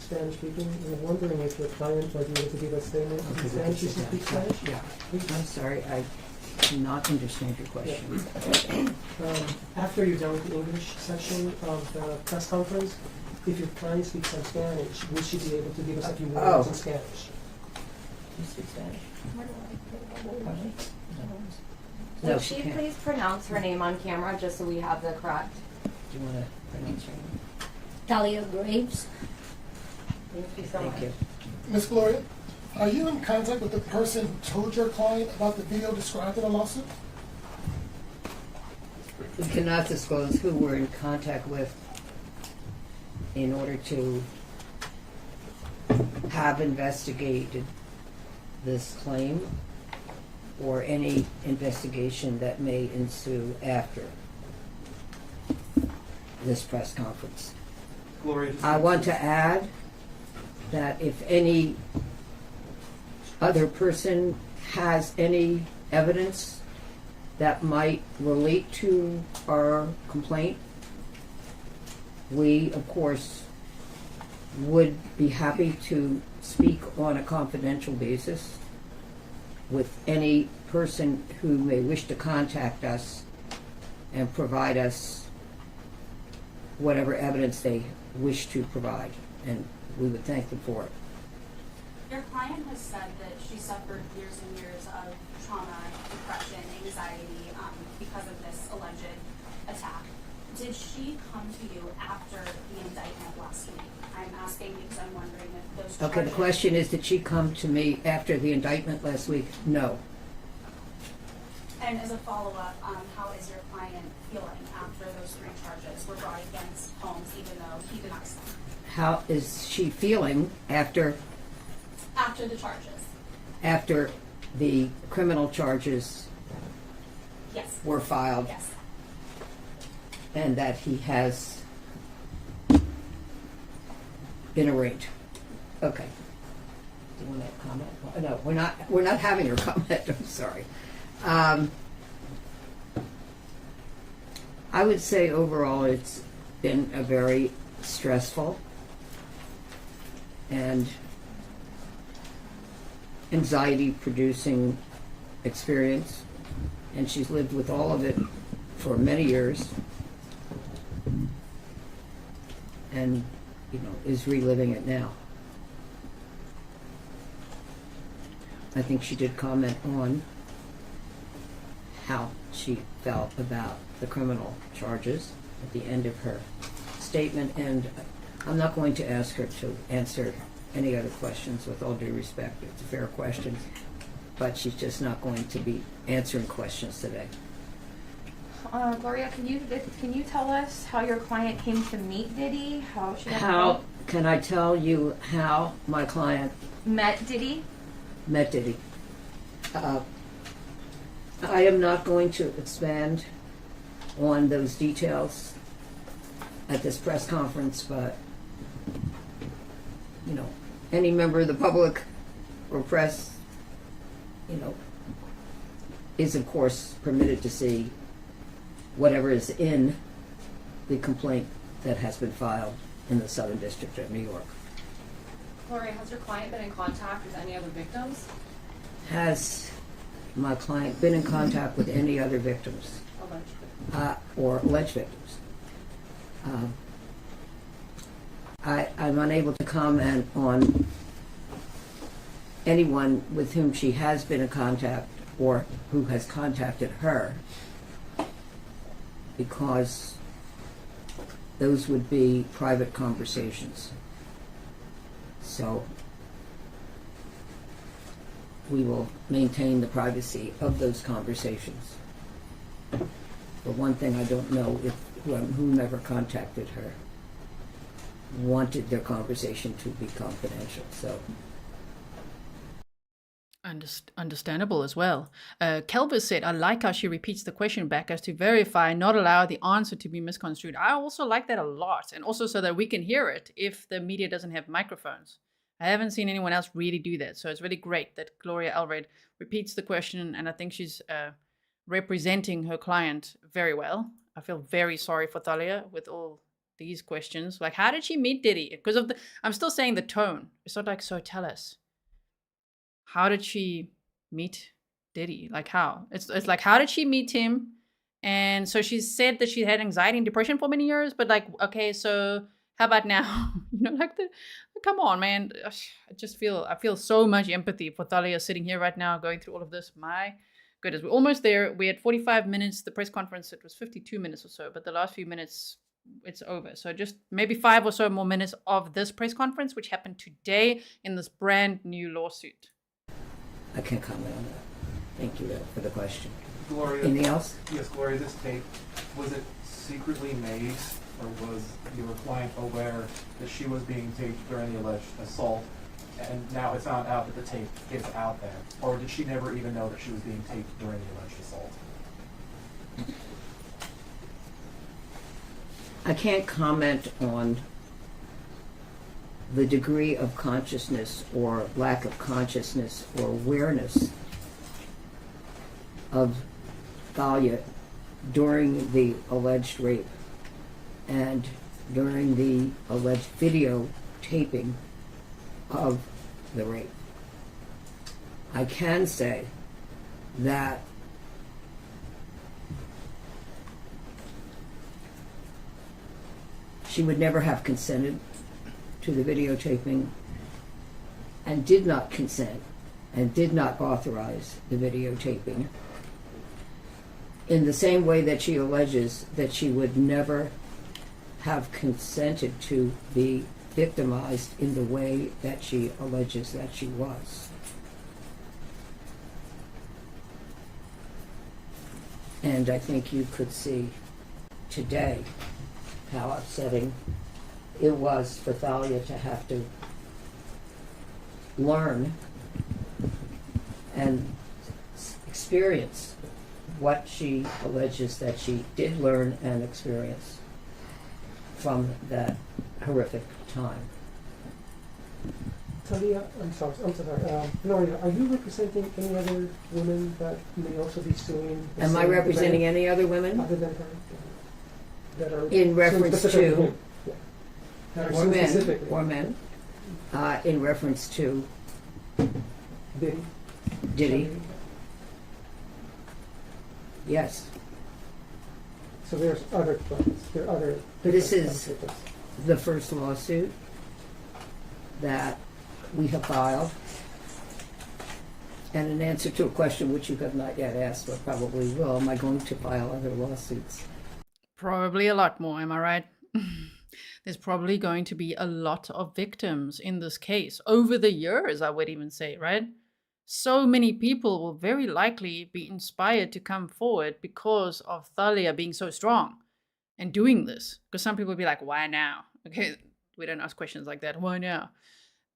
Spanish speaking. I'm wondering if your client might be able to give a statement in Spanish. You speak Spanish? Yeah. I'm sorry, I do not understand your question. After you're done with the English section of the press conference, if your client speaks some Spanish, would she be able to give us a few words in Spanish? You speak Spanish? Would she please pronounce her name on camera just so we have the correct? Do you want to pronounce your name? Talia Graves. Thank you so much. Thank you. Miss Gloria, are you in contact with the person who told your client about the video described in the lawsuit? We cannot disclose who we're in contact with in order to have investigated this claim or any investigation that may ensue after this press conference. Gloria, I want to add that if any other person has any evidence that might relate to our complaint, we, of course, would be happy to speak on a confidential basis with any person who may wish to contact us and provide us whatever evidence they wish to provide, and we would thank them for it. Your client has said that she suffered years and years of trauma, depression, anxiety because of this alleged attack. Did she come to you after the indictment last week? I'm asking because I'm wondering if those charges... Okay, the question is, did she come to me after the indictment last week? No. And as a follow-up, how is your client feeling after those 3 charges were brought against Holmes, even though he denies them? How is she feeling after The charges? After the criminal charges Yes. were filed? Yes. And that he has been arraigned. Okay. Do you want to comment? No, we're not having her comment. I'm sorry. I would say overall it's been a very stressful and anxiety-producing experience, and she's lived with all of it for many years, and is reliving it now. I think she did comment on how she felt about the criminal charges at the end of her statement, and I'm not going to ask her to answer any other questions, with all due respect. It's a fair question, but she's just not going to be answering questions today. Gloria, can you tell us how your client came to meet Diddy? How she How can I tell you how my client met Diddy? met Diddy? I am not going to expand on those details at this press conference, but you know, any member of the public or press, you know, is of course permitted to see whatever is in the complaint that has been filed in the Southern District of New York. Gloria, has your client been in contact with any other victims? Has my client been in contact with any other victims? Or alleged victims? I'm unable to comment on anyone with whom she has been in contact or who has contacted her, because those would be private conversations. So we will maintain the privacy of those conversations. But one thing I don't know if whomever contacted her wanted their conversation to be confidential. So Understandable as well. Kelvis said, I like how she repeats the question back as to verify, not allow the answer to be misconstrued. I also like that a lot. And also so that we can hear it if the media doesn't have microphones. I haven't seen anyone else really do that. So it's really great that Gloria Allred repeats the question. And I think she's representing her client very well. I feel very sorry for Thalia with all these questions. Like, how did she meet Diddy? Because of I'm still saying the tone. It's not like, so tell us. How did she meet Diddy? Like how? It's like, how did she meet him? And so she said that she had anxiety and depression for many years, but like, okay, so how about now? You know, like come on, man. I feel so much empathy for Thalia sitting here right now going through all of this. My goodness, we're almost there. We had 45 minutes. The press conference, it was 52 minutes or so, but the last few minutes, it's over. So just maybe 5 or so more minutes of this press conference, which happened today in this brand new lawsuit. I can't comment on that. Thank you for the question. Gloria, anything else? Yes, Gloria, this tape, was it secretly made, or was your client aware that she was being taped during the alleged assault, and now it's not out that the tape is out there? Or did she never even know that she was being taped during the alleged assault? I can't comment on the degree of consciousness or lack of consciousness or awareness of Thalia during the alleged rape and during the alleged video taping of the rape. I can say that she would never have consented to the videotaping and did not consent and did not authorize the videotaping, in the same way that she alleges that she would never have consented to be victimized in the way that she alleges that she was. And I think you could see today how upsetting it was for Thalia to have to learn and experience what she alleges that she did learn and experience from that horrific time. Talia, I'm sorry. Gloria, are you representing any other women that may also be suing? Am I representing any other women? Other than her? That are in reference to or men, or men, in reference to Diddy. Yes. So there's other claims. There are other. This is the first lawsuit that we have filed, and in answer to a question which you have not yet asked, but probably will, am I going to file other lawsuits? Probably a lot more, am I right? there's probably going to be a lot of victims in this case over the years, I would even say, right? So many people will very likely be inspired to come forward because of Thalia being so strong and doing this. Because some people will be like, why now? Okay, we don't ask questions like that. Why now?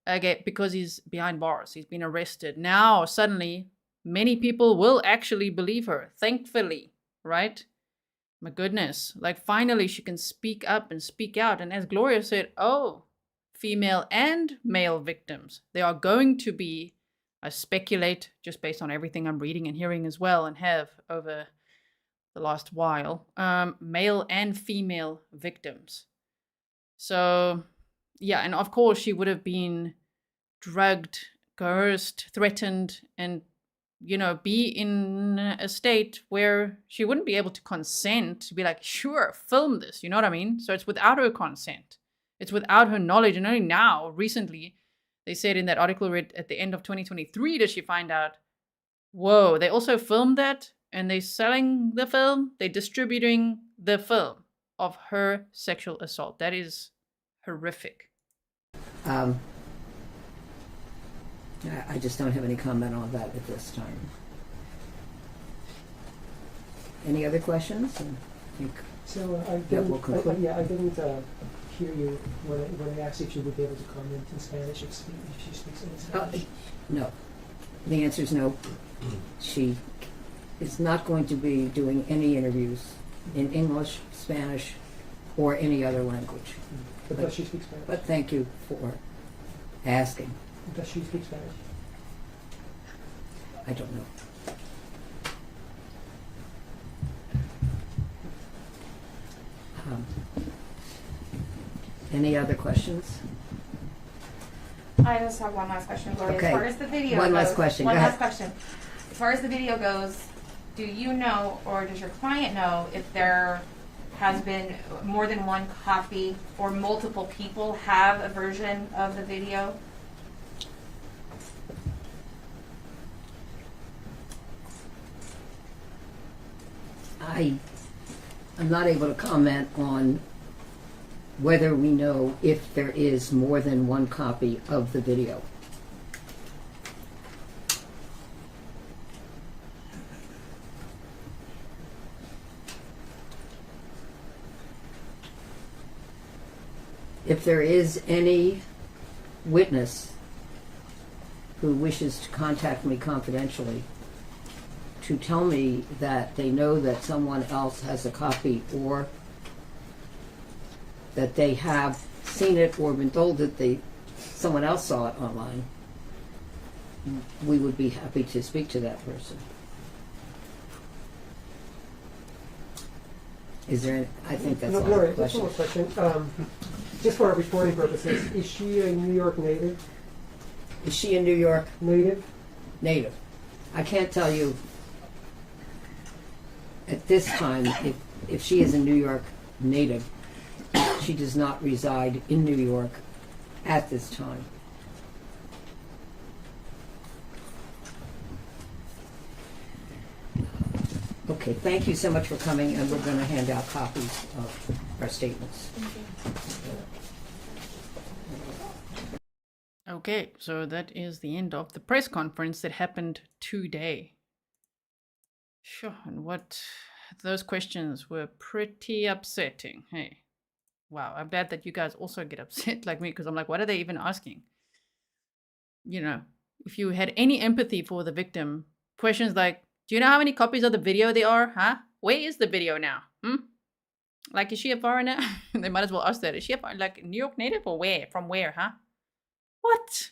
Okay, because he's behind bars. He's been arrested. Now, suddenly, many people will actually believe her, thankfully, right? My goodness, like finally she can speak up and speak out. And as Gloria said, oh, female and male victims, they are going to be, I speculate, just based on everything I'm reading and hearing as well and have over the last while, male and female victims. So, yeah, and of course she would have been drugged, coerced, threatened, and be in a state where she wouldn't be able to consent to be like, sure, film this, you know what I mean? So it's without her consent. It's without her knowledge. And only now, recently, they said in that article read at the end of 2023, did she find out, whoa, they also filmed that and they're selling the film, they're distributing the film of her sexual assault. That is horrific. I just don't have any comment on that at this time. Any other questions? So I that will conclude. I didn't hear you when I asked if you would be able to comment in Spanish if she speaks in Spanish. No. The answer is no. She is not going to be doing any interviews in English, Spanish, or any other language. But does she speak Spanish? But thank you for asking. Does she speak Spanish? I don't know. Any other questions? I just have one last question, Gloria. Okay. As far as the video One goes, last question. One Go last ahead. question. As far as the video goes, do you know, or does your client know, if there has been more than one copy or multiple people have a version of the video? I'm not able to comment on whether we know if there is more than one copy of the video. If there is any witness who wishes to contact me confidentially to tell me that they know that someone else has a copy or that they have seen it or been told that someone else saw it online, we would be happy to speak to that person. Is there? I think that's all the Gloria, just question. one more question. Just for our reporting purposes, is she a New York native? Is she a New York native? Native. I can't tell you at this time if she is a New York native. She does not reside in New York at this time. Okay, thank you so much for coming, and we're going to hand out copies of our statements. Okay, so that is the end of the press conference that happened today. Sure, and those questions were pretty upsetting. Hey, wow, I'm glad that you guys also get upset like me, because I'm like, what are they even asking? You know, if you had any empathy for the victim, questions like, do you know how many copies of the video there are? Huh? Where is the video now? Like, is she a foreigner? They might as well ask that. Is she like New York native or where? From where, huh? What?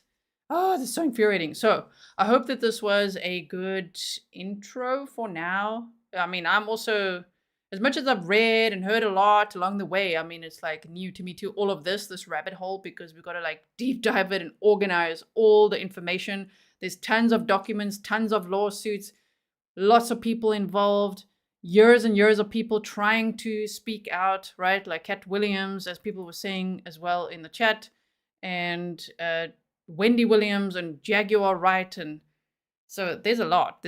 Oh, this is so infuriating. So I hope that this was a good intro for now. I mean, I'm also, as much as I've read and heard a lot along the way, I mean, it's like new to me too, all of this rabbit hole, because we've got to like deep dive it and organize all the information. There's tons of documents, tons of lawsuits, lots of people involved, years and years of people trying to speak out, right? Like Cat Williams, as people were saying as well in the chat, and Wendy Williams and Jaguar Wright. And so there's a lot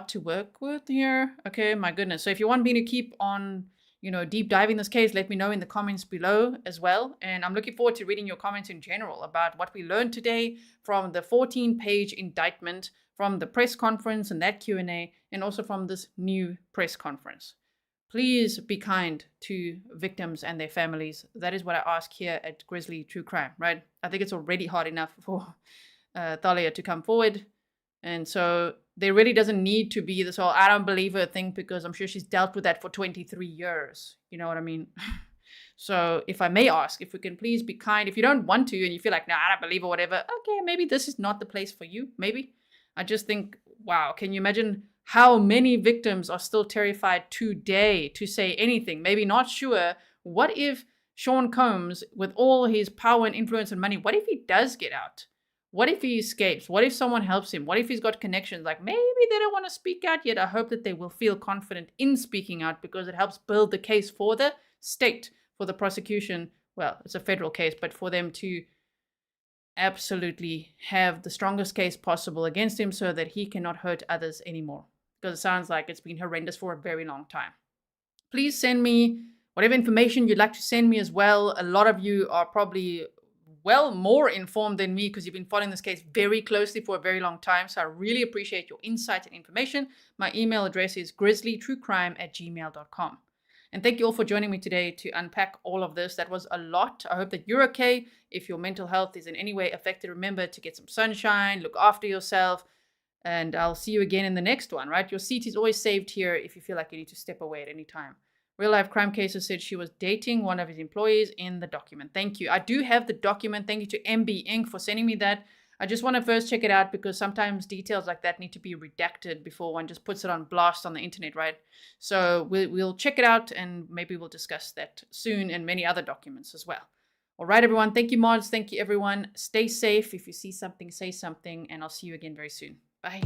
to work with here. Okay, my goodness. So if you want me to keep on deep diving this case, let me know in the comments below as well. And I'm looking forward to reading your comments in general about what we learned today from the 14-page indictment, from the press conference and that Q&A, and also from this new press conference. Please be kind to victims and their families. That is what I ask here at Grizzly True Crime, right? I think it's already hard enough for Thalia to come forward. And so there really doesn't need to be this whole I don't believe her thing, because I'm sure she's dealt with that for 23 years. You know what I mean? So if I may ask, if we can please be kind. If you don't want to and you feel like, no, I don't believe or whatever, okay, maybe this is not the place for you. Maybe. I just think, wow, can you imagine how many victims are still terrified today to say anything? Maybe not sure. What if Sean Combs, with all his power and influence and money, what if he does get out? What if he escapes? What if someone helps him? What if he's got connections? Like, maybe they don't want to speak out yet. I hope that they will feel confident in speaking out, because it helps build the case for the state, for the prosecution. Well, it's a federal case, but for them to absolutely have the strongest case possible against him so that he cannot hurt others anymore. Because it sounds like it's been horrendous for a very long time. Please send me whatever information you'd like to send me as well. A lot of you are probably more informed than me, because you've been following this case very closely for a very long time. So I really appreciate your insight and information. My email address is grizzlytruecrime@gmail.com. And thank you all for joining me today to unpack all of this. That was a lot. I hope that you're okay. If your mental health is in any way affected, remember to get some sunshine, look after yourself, and I'll see you again in the next one, right? Your seat is always saved here if you feel like you need to step away at any time. Real Life Crime Cases said she was dating one of his employees in the document. Thank you. I do have the document. Thank you to MB Inc. for sending me that. I just want to first check it out, because sometimes details like that need to be redacted before one just puts it on blast on the internet, right? So we'll check it out, and maybe we'll discuss that soon, and many other documents as well. All right, everyone. Thank you, mods. Thank you, everyone. Stay safe. If you see something, say something, and I'll see you again very soon. Bye.